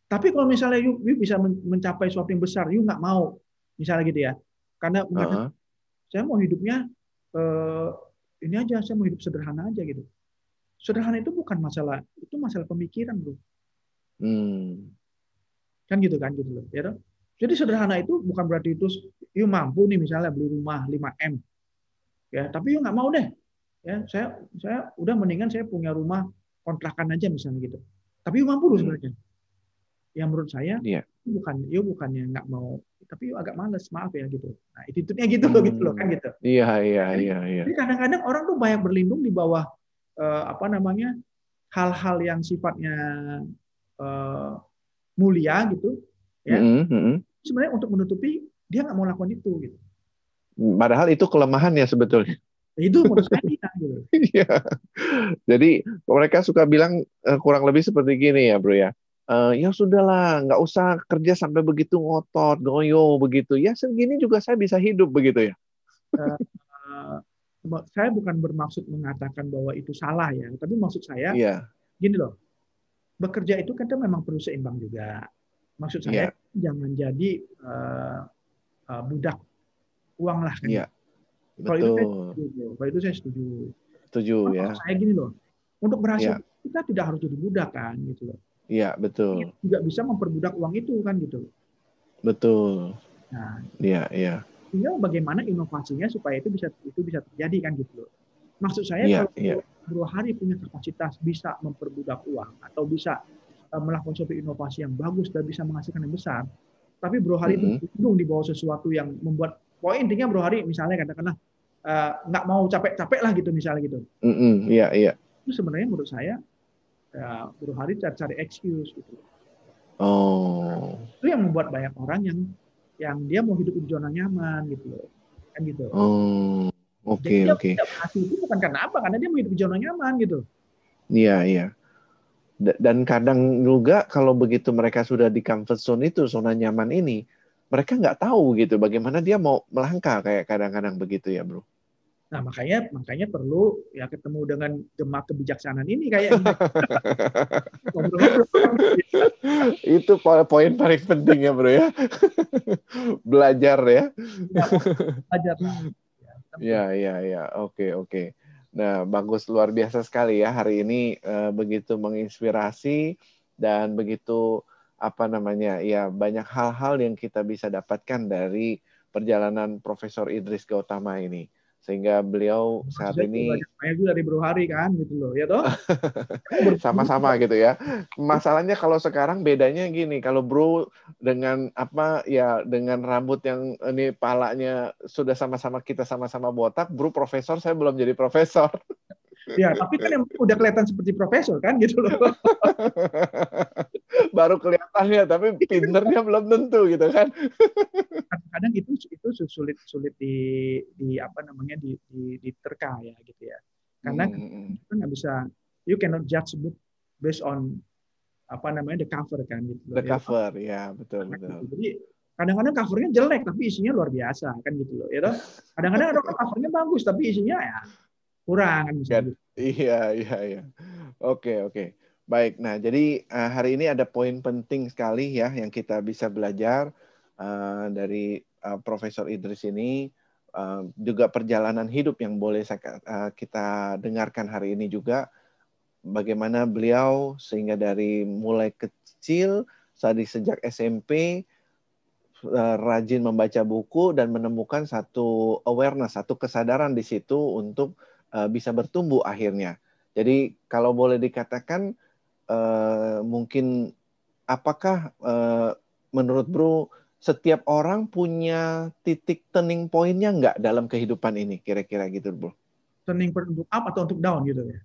Tapi kalau misalnya you bisa mencapai sesuatu yang besar, you nggak mau, misalnya gitu ya, karena mengatakan Heeh. saya mau hidupnya eh, ini aja, saya mau hidup sederhana aja gitu. Sederhana itu bukan masalah, itu masalah pemikiran bro, Hmm. kan gitu loh, ya toh? Jadi sederhana itu bukan berarti itu you mampu nih misalnya beli rumah 5 M, ya, tapi you nggak mau deh, ya, saya udah mendingan saya punya rumah kontrakan aja misalnya gitu. Tapi you mampu loh Hmm. sebenarnya. Yang menurut saya Iya. bukannya nggak mau, tapi agak males, maaf ya gitu. Nah, itu gitu loh kan Hmm. gitu. Iya, iya, Jadi, iya, iya. jadi kadang-kadang orang tuh banyak berlindung di bawah apa namanya hal-hal yang sifatnya eh, mulia gitu, ya. Mm-mm, mm-mm. Sebenarnya untuk menutupi dia nggak mau lakukan itu gitu. Padahal itu kelemahan ya sebetulnya. Nah, itu menurut saya gitu. Iya. Jadi mereka suka bilang kurang lebih seperti gini ya, Bro ya. Ya sudahlah, nggak usah kerja sampai begitu ngotot, goyo begitu. Ya segini juga saya bisa hidup begitu ya. Eh, saya bukan bermaksud mengatakan bahwa itu salah ya, tapi maksud saya Iya, gini loh, bekerja itu kan memang perlu seimbang juga. Maksud saya iya, jangan jadi budak uang lah kan iya, gitu. Kalau itu saya betul. setuju. Kalau itu saya setuju. Setuju Maksud ya. saya gini loh, untuk berhasil Iya, kita tidak harus jadi budak kan gitu loh. iya, Kita betul. juga bisa memperbudak uang itu kan gitu. Betul. Nah, Iya, iya. tinggal bagaimana inovasinya supaya itu bisa terjadi kan gitu loh. Maksud saya Iya, kalau iya. Bro Hari punya kapasitas bisa memperbudak uang atau bisa melakukan suatu inovasi yang bagus dan bisa menghasilkan yang besar, tapi Bro Hari itu Mm-mm, berlindung di bawah sesuatu yang membuat poin intinya Bro Hari misalnya katakanlah nggak mau capek-capek lah gitu misalnya gitu. mm-mm, iya, iya. Itu sebenarnya menurut saya Bro Hari cari excuse gitu. Oh, Itu yang membuat banyak orang yang dia mau hidup di zona nyaman gitu loh. Kan gitu. oh, Jadi oke, dia oke. tidak berhasil itu bukan karena apa? Karena dia mau hidup di zona nyaman gitu. Iya, iya. Dan kadang juga kalau begitu mereka sudah di comfort zone itu, zona nyaman ini, mereka nggak tahu gitu bagaimana dia mau melangkah kayak kadang-kadang begitu ya, Bro. Nah, makanya perlu ya ketemu dengan gema kebijaksanaan ini kayaknya. Ngobrol-ngobrol. Itu poin paling penting ya, Bro ya. Belajar ya. Ya, belajar lah. Ya, Ya, ya, ya. Oke, oke. Nah, bagus luar biasa sekali ya hari ini begitu menginspirasi dan begitu apa namanya ya banyak hal-hal yang kita bisa dapatkan dari perjalanan Profesor Idris Gautama ini. Sehingga beliau Maksud saat saya juga ini banyak banyak juga dari Bro Hari kan gitu loh, ya toh. sama-sama gitu ya. Masalahnya kalau sekarang bedanya gini, kalau Bro dengan apa ya dengan rambut yang ini palanya sudah sama-sama kita sama-sama botak, Bro profesor, saya belum jadi profesor. Ya, tapi kan yang udah kelihatan seperti profesor kan gitu loh. Baru kelihatannya, tapi pinternya belum tentu gitu kan. Kadang-kadang itu sulit di apa namanya diterka ya gitu ya. Karena Hmm, kita nggak bisa, you cannot judge book based on apa namanya the cover kan gitu loh. the Ya, cover, ya betul gitu. betul. Jadi kadang-kadang covernya jelek tapi isinya luar biasa kan gitu loh. Ya, kadang-kadang ada covernya bagus tapi isinya ya kurang kan misalnya Kan? gitu. Iya, iya, iya. Oke, oke. Baik, nah jadi hari ini ada poin penting sekali ya yang kita bisa belajar dari Profesor Idris ini, juga perjalanan hidup yang boleh kita dengarkan hari ini juga, bagaimana beliau sehingga dari mulai kecil, sejak SMP, rajin membaca buku dan menemukan satu awareness, satu kesadaran di situ untuk bisa bertumbuh akhirnya. Jadi kalau boleh dikatakan mungkin apakah menurut Bro setiap orang punya titik turning point-nya nggak dalam kehidupan ini kira-kira gitu Bro? turning point untuk up atau untuk down gitu ya.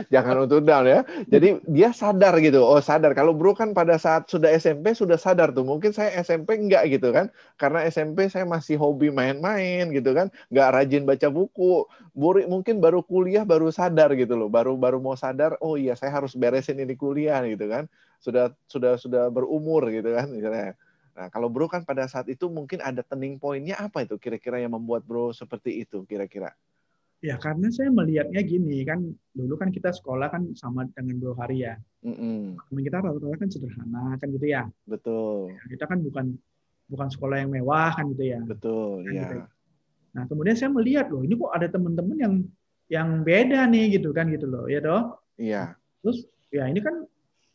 Jangan untuk down ya. Jadi dia sadar gitu. Oh sadar. Kalau bro kan pada saat sudah SMP sudah sadar tuh. Mungkin saya SMP enggak gitu kan. Karena SMP saya masih hobi main-main gitu kan. Nggak rajin baca buku. Mungkin baru kuliah baru sadar gitu loh. Baru mau sadar. Oh iya saya harus beresin ini kuliah gitu kan. Sudah berumur gitu kan. Misalnya. Nah kalau bro kan pada saat itu mungkin ada turning point-nya apa itu kira-kira yang membuat bro seperti itu kira-kira? Ya karena saya melihatnya gini kan, dulu kan kita sekolah kan sama dengan Bro Hari ya. Kita rata-rata kan sederhana kan gitu ya. Betul. Kita kan bukan sekolah yang mewah kan gitu ya. Betul, kan ya. gitu. Nah kemudian saya melihat loh, ini kok ada teman-teman yang beda nih gitu kan gitu loh, ya toh. Iya. Terus ya ini kan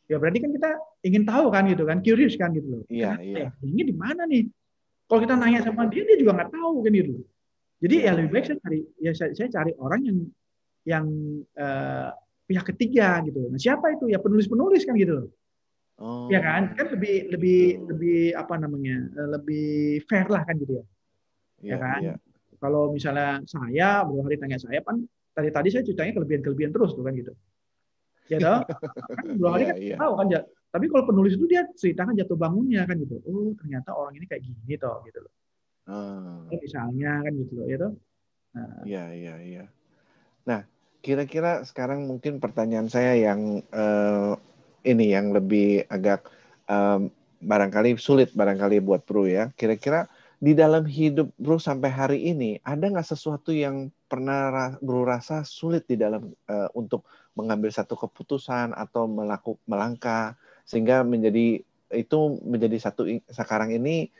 ya berarti kan kita ingin tahu kan gitu kan, curious kan gitu loh. Iya, Kenapa iya. ya? Ini di mana nih? Kalau kita nanya sama dia juga nggak tahu kan gitu loh. Jadi ya lebih baik saya cari orang yang pihak ketiga gitu. Nah, siapa itu? Ya penulis-penulis kan gitu loh. Oh, Ya kan? Kan lebih apa namanya? Lebih fair lah kan gitu ya. Ya iya, kan? iya. Kalau misalnya saya, Bro Hari tanya saya kan tadi saya ceritanya kelebihan-kelebihan terus tuh kan gitu. Ya toh? Kan Bro Hari Iya, kan iya. tahu kan ya. Tapi kalau penulis itu dia ceritakan jatuh bangunnya kan gitu. Oh, ternyata orang ini kayak gini toh gitu loh. Misalnya kan gitu loh, ya toh. Iya, iya, iya. Nah, kira-kira sekarang mungkin pertanyaan saya yang ini yang lebih agak barangkali sulit barangkali buat Bro ya. Kira-kira di dalam hidup Bro sampai hari ini ada nggak sesuatu yang pernah Bro rasa sulit di dalam untuk mengambil satu keputusan atau melangkah sehingga itu menjadi satu sekarang ini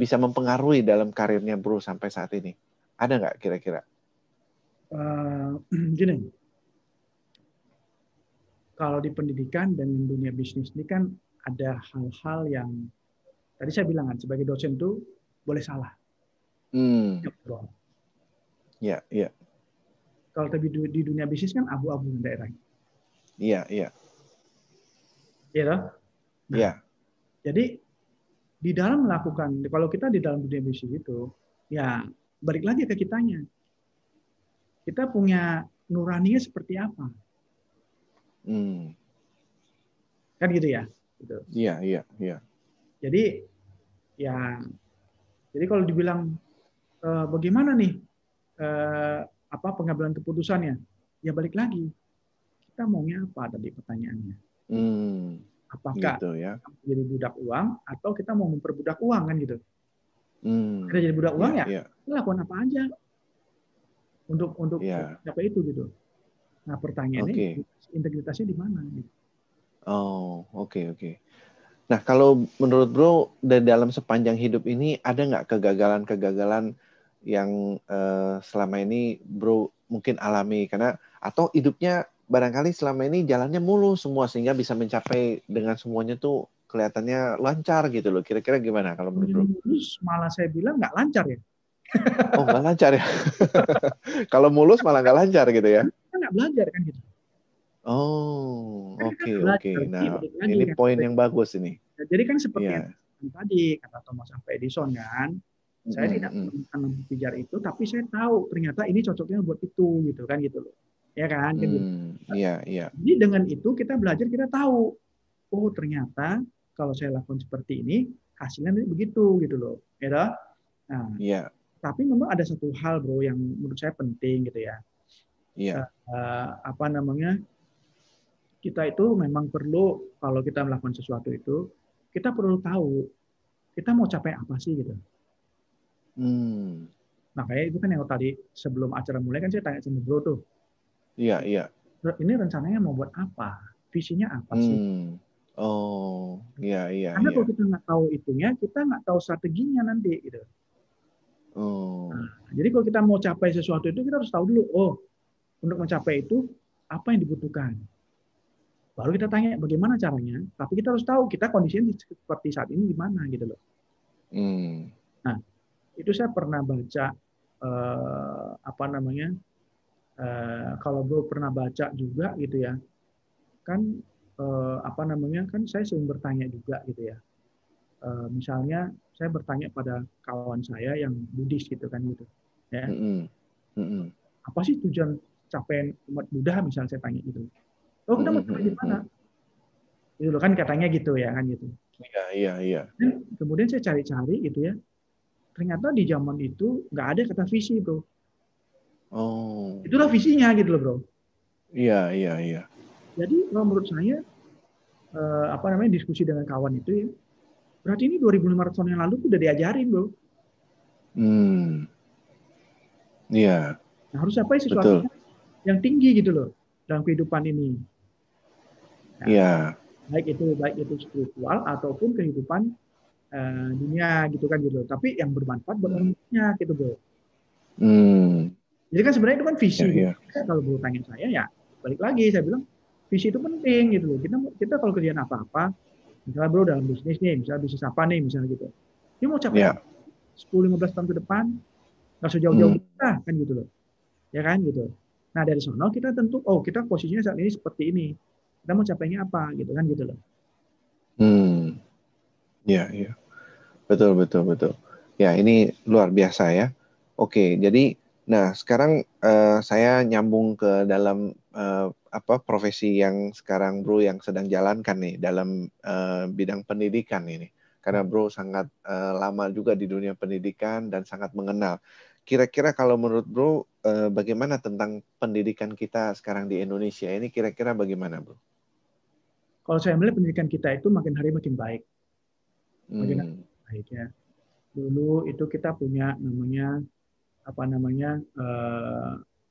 bisa mempengaruhi dalam karirnya Bro sampai saat ini? Ada nggak kira-kira? Gini, kalau di pendidikan dan dunia bisnis ini kan ada hal-hal yang tadi saya bilang kan sebagai dosen tuh boleh salah. Ya, iya. Kalau di dunia bisnis kan abu-abu daerahnya. Iya, iya. Iya toh? Nah, Iya. jadi di dalam melakukan, kalau kita di dalam dunia bisnis itu, ya balik lagi ke kitanya. Kita punya nuraninya seperti apa? Kan gitu ya. Gitu. Iya, iya, iya. Jadi ya, jadi kalau dibilang bagaimana nih apa pengambilan keputusannya, ya balik lagi kita maunya apa tadi pertanyaannya. Apakah gitu ya. kita jadi budak uang atau kita mau memperbudak uang kan gitu. Kita jadi budak uang ya, kita lakukan apa aja untuk apa itu gitu. Nah pertanyaannya integritasnya di mana? Gitu. Oh, oke. Nah, kalau menurut Bro, dalam sepanjang hidup ini ada nggak kegagalan-kegagalan yang selama ini Bro mungkin alami atau hidupnya barangkali selama ini jalannya mulus semua sehingga bisa mencapai dengan semuanya tuh kelihatannya lancar gitu loh. Kira-kira gimana kalau menurut Bro? Mulus malah saya bilang nggak lancar ya. Oh, nggak lancar ya? Kalau mulus malah nggak lancar gitu ya? Kita nggak belajar kan gitu. Oh, oke. Nah, ini kan, poin yang bagus ini. Jadi kan seperti yang tadi kata Thomas Edison kan, saya tidak menemukan lampu pijar itu, tapi saya tahu ternyata ini cocoknya buat itu gitu kan gitu loh, ya kan? Iya. Jadi dengan itu kita belajar, kita tahu, oh ternyata kalau saya lakukan seperti ini hasilnya begitu gitu loh, ya. Nah, tapi memang ada satu hal Bro yang menurut saya penting gitu ya. Apa namanya? Kita itu memang perlu kalau kita melakukan sesuatu itu kita perlu tahu kita mau capai apa sih gitu. Makanya itu kan yang tadi sebelum acara mulai kan saya tanya sama Bro tuh. Iya. Ini rencananya mau buat apa? Visinya apa sih? Oh, iya. Karena kalau kita nggak tahu itunya, kita nggak tahu strateginya nanti gitu. Nah, jadi kalau kita mau capai sesuatu itu kita harus tahu dulu. Oh, untuk mencapai itu apa yang dibutuhkan. Baru kita tanya bagaimana caranya, tapi kita harus tahu kita kondisinya seperti saat ini di mana gitu loh. Nah, itu saya pernah baca apa namanya, kalau Bro pernah baca juga gitu ya, kan apa namanya, kan saya sering bertanya juga gitu ya. Misalnya saya bertanya pada kawan saya yang Buddhis gitu kan gitu, ya. Apa sih tujuan capaian umat Buddha misalnya saya tanya gitu. Oh kita mau capai di mana? Itu kan katanya gitu ya kan gitu. Iya. Dan kemudian saya cari-cari gitu ya. Ternyata di zaman itu nggak ada kata visi bro. Oh. Itulah visinya gitu loh bro. Iya. Jadi kalau menurut saya apa namanya diskusi dengan kawan itu ya. Berarti ini 2.500 tahun yang lalu udah diajarin bro. Iya. Nah, harus apa sesuatu Betul. yang tinggi gitu loh dalam kehidupan ini. Nah, Iya. baik itu spiritual ataupun kehidupan dunia gitu kan gitu. Tapi yang bermanfaat buat orang banyak gitu bro. Jadi kan sebenarnya itu kan visi. Gitu. Iya. Kalau bro tanya saya ya balik lagi saya bilang visi itu penting gitu loh. Kita kalau kerjaan apa-apa, misalnya bro dalam bisnis nih, misalnya bisnis apa nih misalnya gitu. Dia mau capai apa? 10-15 tahun ke depan nggak sejauh-jauh kita kan gitu loh. Ya kan gitu. Nah dari sana kita tentu kita posisinya saat ini seperti ini. Kita mau capainya apa gitu kan gitu loh. Iya. Betul. Ya, ini luar biasa ya. Oke, jadi nah sekarang saya nyambung ke dalam profesi yang sekarang Bro yang sedang jalankan nih dalam bidang pendidikan ini. Karena Bro sangat lama juga di dunia pendidikan dan sangat mengenal. Kira-kira kalau menurut Bro bagaimana tentang pendidikan kita sekarang di Indonesia ini kira-kira bagaimana Bro? Kalau saya melihat pendidikan kita itu makin hari makin baik. Makin hari baik ya. Dulu itu kita punya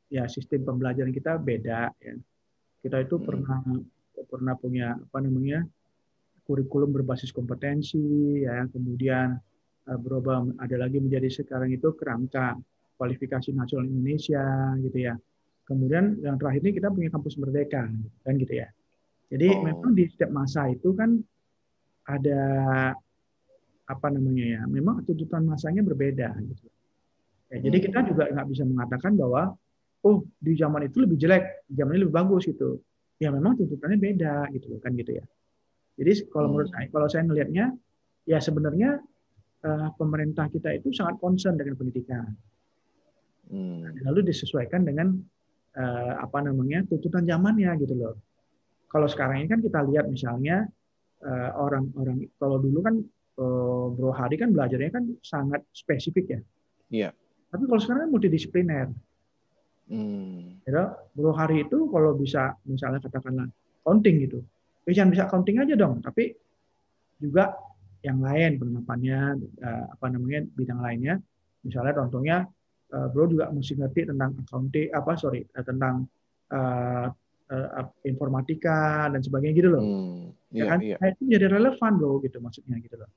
ya sistem pembelajaran kita beda ya. Kita itu pernah punya kurikulum berbasis kompetensi ya, kemudian berubah ada lagi menjadi sekarang itu kerangka kualifikasi nasional Indonesia gitu ya. Kemudian yang terakhir ini kita punya kampus merdeka kan gitu ya. Jadi memang di setiap masa itu kan ada memang tuntutan masanya berbeda gitu. Ya, jadi kita juga nggak bisa mengatakan bahwa di zaman itu lebih jelek, zaman ini lebih bagus gitu. Ya memang tuntutannya beda gitu kan gitu ya. Jadi menurut saya, kalau saya melihatnya ya sebenarnya pemerintah kita itu sangat concern dengan pendidikan. Lalu disesuaikan dengan tuntutan zamannya gitu loh. Kalau sekarang ini kan kita lihat misalnya orang-orang kalau dulu kan Bro Hari kan belajarnya kan sangat spesifik ya. Iya. Tapi kalau sekarang kan multidisipliner. Ya, Bro Hari itu kalau bisa misalnya katakanlah counting gitu. Jangan bisa counting aja dong, tapi juga yang lain penerapannya bidang lainnya. Misalnya contohnya Bro juga mesti ngerti tentang accounting tentang informatika dan sebagainya gitu loh. Ya kan? Nah, itu jadi relevan Bro gitu maksudnya gitu loh.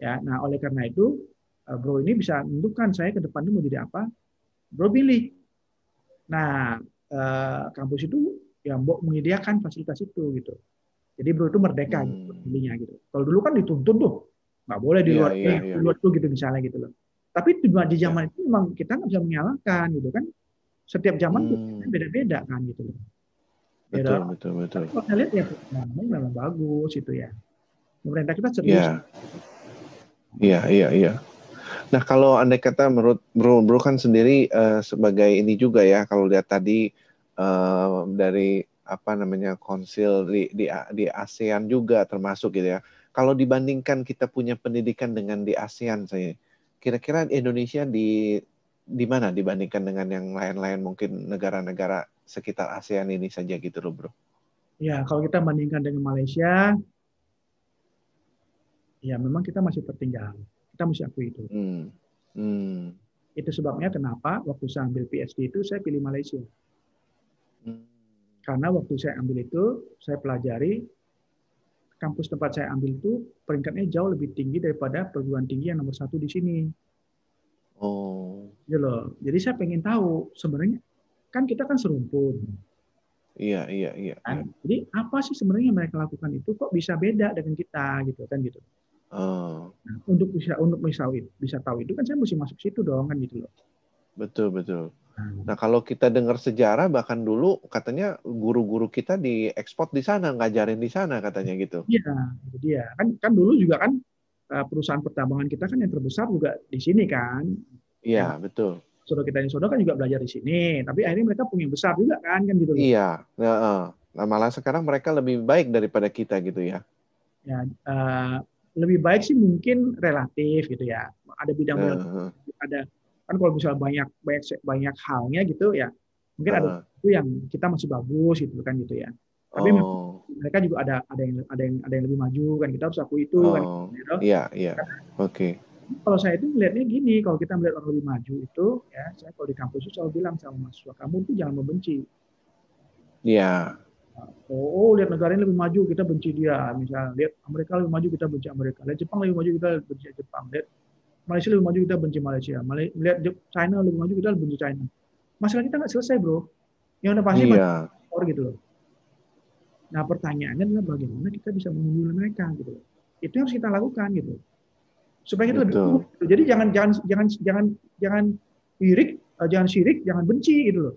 Ya, nah oleh karena itu Bro ini bisa menentukan saya ke depan mau jadi apa. Bro pilih. Nah, kampus itu ya menyediakan fasilitas itu gitu. Jadi Bro itu merdeka gitu pilihnya gitu. Kalau dulu kan dituntut tuh, nggak boleh di luar di luar tuh gitu misalnya gitu loh. Tapi di zaman itu memang kita nggak bisa menyalahkan gitu kan. Setiap zaman beda-beda kan gitu loh. Betul. Tapi kalau saya lihat ya memang bagus itu ya. Pemerintah kita serius. Iya. Nah, kalau andai kata menurut Bro kan sendiri sebagai ini juga ya, kalau lihat tadi dari konsil di ASEAN juga termasuk gitu ya. Kalau dibandingkan kita punya pendidikan dengan di ASEAN saya, kira-kira Indonesia di mana dibandingkan dengan yang lain-lain mungkin negara-negara sekitar ASEAN ini saja gitu loh, Bro. Ya, kalau kita bandingkan dengan Malaysia, ya memang kita masih tertinggal. Kita mesti akui itu. Itu sebabnya kenapa waktu saya ambil PhD itu saya pilih Malaysia. Karena waktu saya ambil itu, saya pelajari kampus tempat saya ambil itu peringkatnya jauh lebih tinggi daripada perguruan tinggi yang nomor 1 di sini. Gitu loh. Jadi saya pengen tahu sebenarnya kan kita kan serumpun. Iya. Kan? Jadi apa sih sebenarnya yang mereka lakukan itu kok bisa beda dengan kita gitu kan gitu. Nah, untuk bisa tahu itu kan saya mesti masuk situ dong kan gitu loh. Betul. Nah, kalau kita dengar sejarah bahkan dulu katanya guru-guru kita diekspor di sana, ngajarin di sana katanya gitu. Iya, itu dia. Kan dulu juga kan perusahaan pertambangan kita kan yang terbesar juga di sini kan. Iya, betul. saudara kita yang sono kan juga belajar di sini, tapi akhirnya mereka punya besar juga kan gitu loh. Iya, nah, malah sekarang mereka lebih baik daripada kita gitu ya. Ya, lebih baik sih mungkin relatif gitu ya. Ada bidang-bidang, ada kan kalau misalnya banyak banyak banyak halnya gitu ya, mungkin ada itu yang kita masih bagus gitu kan gitu ya. Tapi Oh, mereka juga ada yang lebih maju kan, kita harus akui itu kan gitu. iya, iya, oke. Kalau saya itu melihatnya gini, kalau kita melihat orang lebih maju itu ya, saya kalau di kampus itu selalu bilang sama mahasiswa, kamu tuh jangan membenci. Iya, Lihat negara ini lebih maju, kita benci dia. Misalnya, lihat Amerika lebih maju, kita benci Amerika. Lihat Jepang lebih maju, kita benci Jepang. Lihat Malaysia lebih maju, kita benci Malaysia. Lihat China lebih maju, kita benci China. Masalah kita nggak selesai, bro. Yang udah pasti masih iya, gitu loh. Nah, pertanyaannya adalah bagaimana kita bisa mengungguli mereka gitu loh. Itu yang harus kita lakukan gitu. Supaya kita lebih betul. gitu. Jadi jangan iri, jangan syirik, jangan benci gitu loh.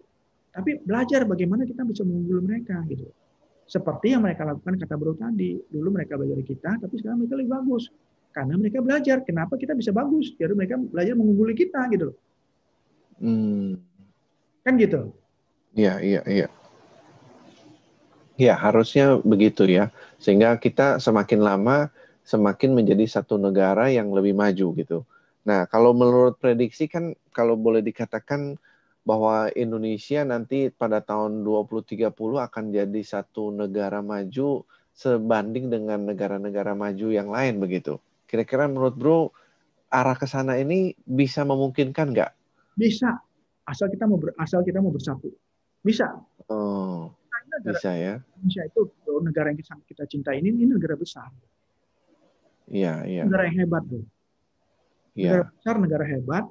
Tapi belajar bagaimana kita bisa mengungguli mereka gitu. Seperti yang mereka lakukan kata bro tadi. Dulu mereka belajar kita, tapi sekarang mereka lebih bagus. Karena mereka belajar. Kenapa kita bisa bagus? Jadi mereka belajar mengungguli kita gitu. Kan gitu. Iya, iya, iya. Ya, harusnya begitu ya. Sehingga kita semakin lama semakin menjadi satu negara yang lebih maju gitu. Nah, kalau menurut prediksi kan kalau boleh dikatakan bahwa Indonesia nanti pada tahun 2030 akan jadi satu negara maju sebanding dengan negara-negara maju yang lain begitu. Kira-kira menurut Bro, arah ke sana ini bisa memungkinkan nggak? Bisa. Asal kita mau bersatu. Bisa. Oh, Negara bisa ya. Indonesia itu negara yang kita cintai ini negara besar. Iya, iya, Negara yang hebat, bro. Negara iya, besar, negara hebat,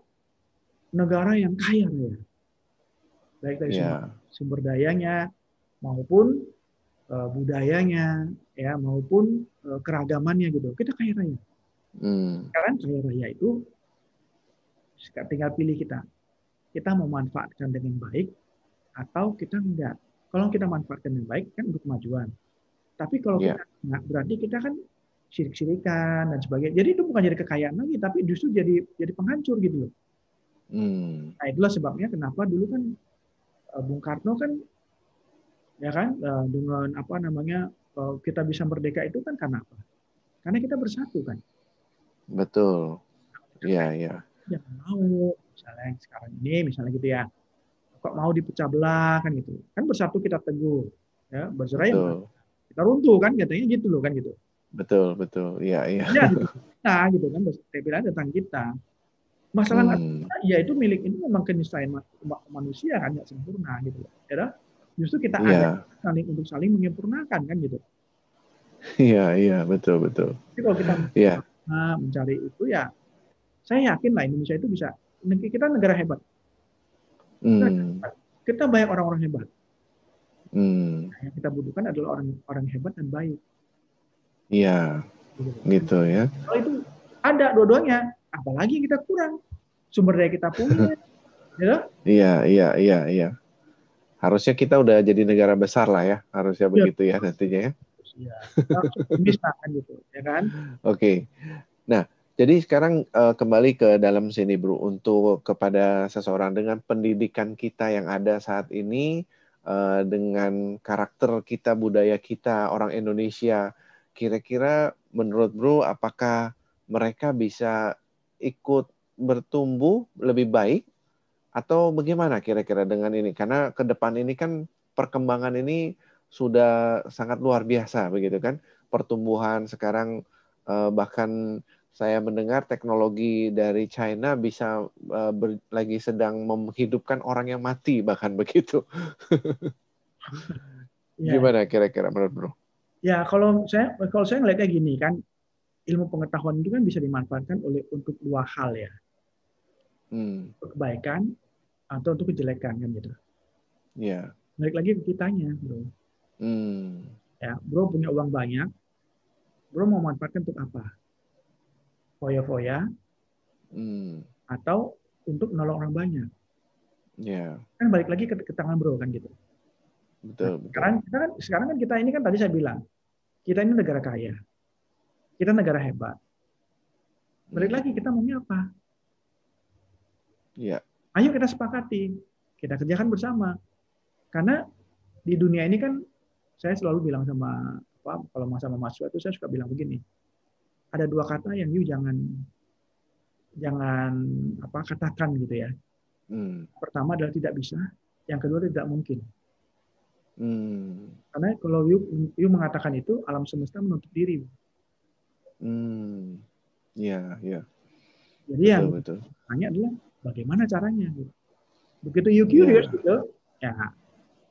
negara yang kaya ya. Baik dari iya. sumber dayanya maupun budayanya ya maupun keragamannya gitu. Kita kaya raya. Sekarang kaya raya itu tinggal pilih kita. Kita mau manfaatkan dengan baik atau kita enggak. Kalau kita manfaatkan dengan baik kan untuk kemajuan. Tapi kalau Iya. kita enggak, berarti kita kan sirik-sirikan dan sebagainya. Jadi itu bukan jadi kekayaan lagi, tapi justru jadi penghancur gitu loh. Nah itulah sebabnya kenapa dulu kan Bung Karno kan ya kan dengan apa namanya kita bisa merdeka itu kan karena apa? Karena kita bersatu kan. Betul. Iya, Nah, iya. jangan mau misalnya yang sekarang ini misalnya gitu ya. Kok mau dipecah belah kan gitu. Kan bersatu kita teguh. Ya, bercerai yang Betul. kita runtuh kan katanya gitu loh kan gitu. Betul, betul. Iya, iya. Ya gitu. Nah gitu kan pilihan tentang kita. Masalah nggak ya itu milik ini memang keniscayaan manusia kan nggak sempurna gitu loh. Ya, justru kita ajak Iya. saling menyempurnakan kan gitu. Iya, iya, betul, betul. Jadi kalau kita Iya. mencari itu ya saya yakin lah Indonesia itu bisa. Kita negara hebat. Kita banyak orang-orang hebat. Yang kita butuhkan adalah orang-orang hebat dan baik. Iya, gitu ya. Kalau itu ada dua-duanya, apalagi kita kurang. Sumber daya kita punya, ya. Iya, iya, iya, iya. Harusnya kita udah jadi negara besar lah ya. Harusnya Ya, begitu ya nantinya ya. ya. Kita harus optimis lah kan gitu, ya kan? Oke. Nah, jadi sekarang kembali ke dalam sini Bro, untuk kepada seseorang dengan pendidikan kita yang ada saat ini, dengan karakter kita, budaya kita, orang Indonesia, kira-kira menurut Bro, apakah mereka bisa ikut bertumbuh lebih baik atau bagaimana kira-kira dengan ini? Karena ke depan ini kan perkembangan ini sudah sangat luar biasa begitu kan. Pertumbuhan sekarang bahkan saya mendengar teknologi dari China bisa lagi sedang menghidupkan orang yang mati bahkan begitu. Ya, Gimana kira-kira menurut Bro? ya kalau saya ngelihatnya gini kan, ilmu pengetahuan itu kan bisa dimanfaatkan untuk dua hal ya, untuk kebaikan atau untuk kejelekan kan gitu. Ya. Balik lagi ke kitanya, bro. Ya, bro punya uang banyak, bro mau manfaatkan untuk apa? Foya-foya atau untuk menolong orang banyak? Ya. Kan balik lagi ke tangan bro kan gitu. Nah, Betul, betul. sekarang kan kita ini kan tadi saya bilang, kita ini negara kaya, kita negara hebat. Balik lagi kita maunya apa? Ya. Ayo kita sepakati, kita kerjakan bersama. Karena di dunia ini kan saya selalu bilang sama kalau sama mahasiswa itu saya suka bilang begini. Ada dua kata yang jangan katakan gitu ya. Pertama adalah tidak bisa, yang kedua tidak mungkin. Karena kalau you mengatakan itu, alam semesta menutup diri. Ya. Jadi yang tanya adalah bagaimana caranya. Begitu you curious gitu, ya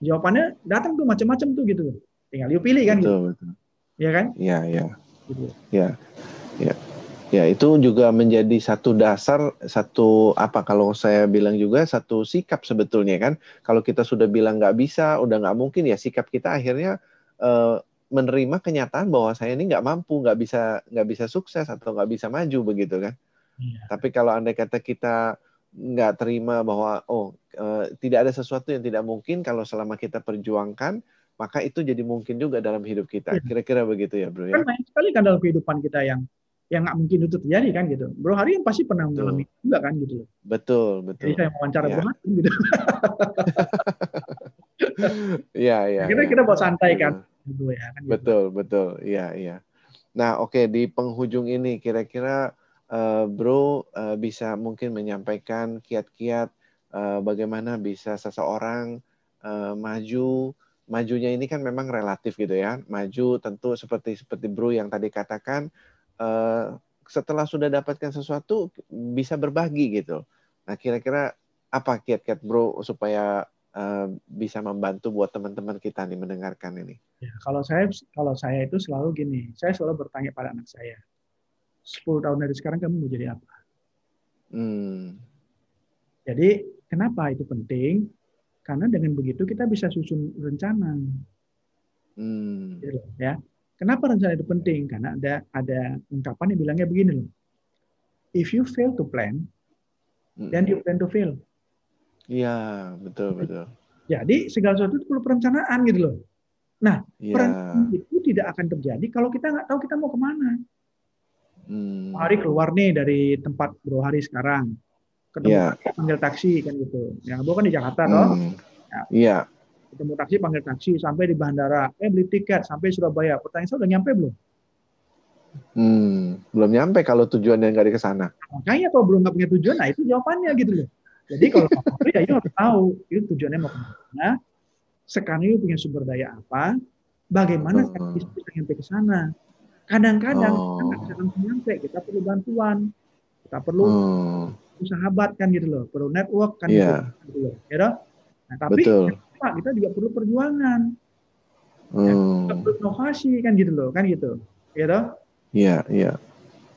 jawabannya datang tuh macam-macam tuh gitu. Tinggal you pilih kan gitu. Betul. Ya kan? Iya. Gitu. Ya, itu juga menjadi satu dasar, kalau saya bilang juga satu sikap sebetulnya kan. Kalau kita sudah bilang nggak bisa, udah nggak mungkin, ya sikap kita akhirnya menerima kenyataan bahwa saya ini nggak mampu, nggak bisa sukses atau nggak bisa maju begitu kan. Ya. Tapi kalau andai kata kita nggak terima bahwa tidak ada sesuatu yang tidak mungkin, kalau selama kita perjuangkan, maka itu jadi mungkin juga dalam hidup kita. Kira-kira begitu ya, Bro ya. Kan banyak sekali kan dalam kehidupan kita yang nggak mungkin itu terjadi kan gitu. Bro Hari yang pasti pernah mengalami juga kan gitu. Betul. Jadi saya wawancara Bro Hari gitu. Iya. Kita bawa santai kan. Gitu ya, kan gitu. Betul. Iya. Nah, oke, di penghujung ini kira-kira Bro bisa mungkin menyampaikan kiat-kiat bagaimana bisa seseorang majunya ini kan memang relatif gitu ya. Maju tentu seperti Bro yang tadi katakan, setelah sudah dapatkan sesuatu bisa berbagi gitu. Nah, kira-kira apa kiat-kiat Bro supaya bisa membantu buat teman-teman kita nih mendengarkan ini? Ya, kalau saya itu selalu gini, saya selalu bertanya pada anak saya, 10 tahun dari sekarang kamu mau jadi apa? Jadi kenapa itu penting? Karena dengan begitu kita bisa susun rencana. Ya. Kenapa rencana itu penting? Karena ada ungkapan yang bilangnya begini loh. If you fail to plan, then you plan to fail. Iya, betul. Jadi segala sesuatu itu perlu perencanaan gitu loh. Nah, perencanaan itu tidak akan terjadi kalau kita nggak tahu kita mau kemana. Hari keluar nih dari tempat Bro Hari sekarang, ketemu panggil taksi kan gitu. Yang Bro kan di Jakarta toh. Iya. Ketemu taksi, panggil taksi sampai di bandara, beli tiket sampai Surabaya. Pertanyaan saya udah nyampe belum? Belum nyampe kalau tujuannya nggak di kesana. Makanya kalau belum nggak punya tujuan, nah itu jawabannya gitu loh. Jadi kalau ya you harus tahu itu tujuannya mau kemana. Sekarang you punya sumber daya apa? Bagaimana cara bisa sampai ke sana? Kadang-kadang kita nggak bisa langsung nyampe, kita perlu bantuan, kita perlu sahabat kan gitu loh, perlu network kan gitu loh. Ya, nah, tapi kita juga perlu perjuangan, kita perlu inovasi kan gitu loh, kan gitu. Iya.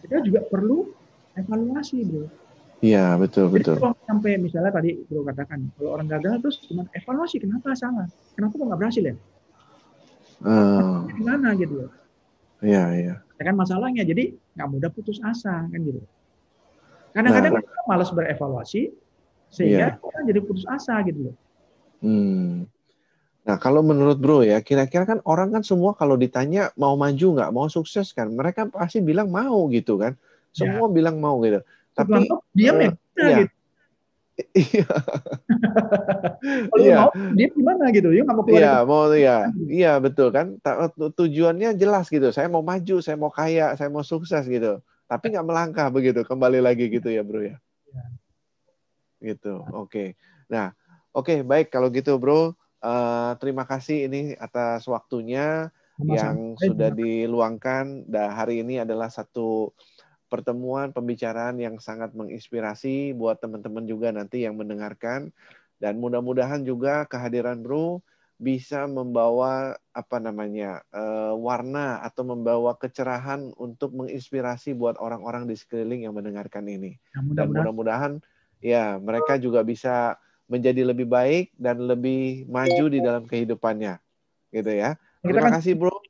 Kita juga perlu evaluasi, Bro. Iya, betul. Kalau sampai misalnya tadi Bro katakan, kalau orang gagal terus cuma evaluasi, kenapa salah? Kenapa kok nggak berhasil ya? Gimana gitu loh. Iya. Kan masalahnya, jadi nggak mudah putus asa kan gitu. Kadang-kadang kita malas berevaluasi sehingga kita jadi putus asa gitu loh. Nah, kalau menurut Bro ya, kira-kira kan orang kan semua kalau ditanya mau maju nggak, mau sukses kan, mereka pasti bilang mau gitu kan. Semua bilang mau gitu. Tapi diam ya gitu. Iya. Kalau mau dia gimana gitu, dia nggak mau keluar. Iya betul kan. Tujuannya jelas gitu. Saya mau maju, saya mau kaya, saya mau sukses gitu. Tapi nggak melangkah begitu. Kembali lagi gitu ya Bro ya. Gitu. Oke. Nah, baik kalau gitu Bro. Terima kasih ini atas waktunya yang sudah diluangkan. Dan hari ini adalah satu pertemuan pembicaraan yang sangat menginspirasi buat teman-teman juga nanti yang mendengarkan, dan mudah-mudahan juga kehadiran Bro bisa membawa warna atau membawa kecerahan untuk menginspirasi buat orang-orang di sekeliling yang mendengarkan ini. Dan mudah-mudahan ya mereka juga bisa menjadi lebih baik dan lebih maju di dalam kehidupannya, gitu ya. Terima kasih Bro.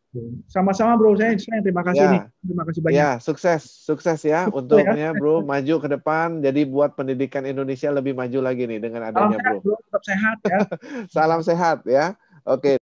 Sama-sama Bro, saya terima kasih nih. Terima kasih banyak. Ya, sukses ya untuknya Bro, maju ke depan, jadi buat pendidikan Indonesia lebih maju lagi nih dengan adanya Bro. Tetap sehat ya. Salam sehat ya. Oke.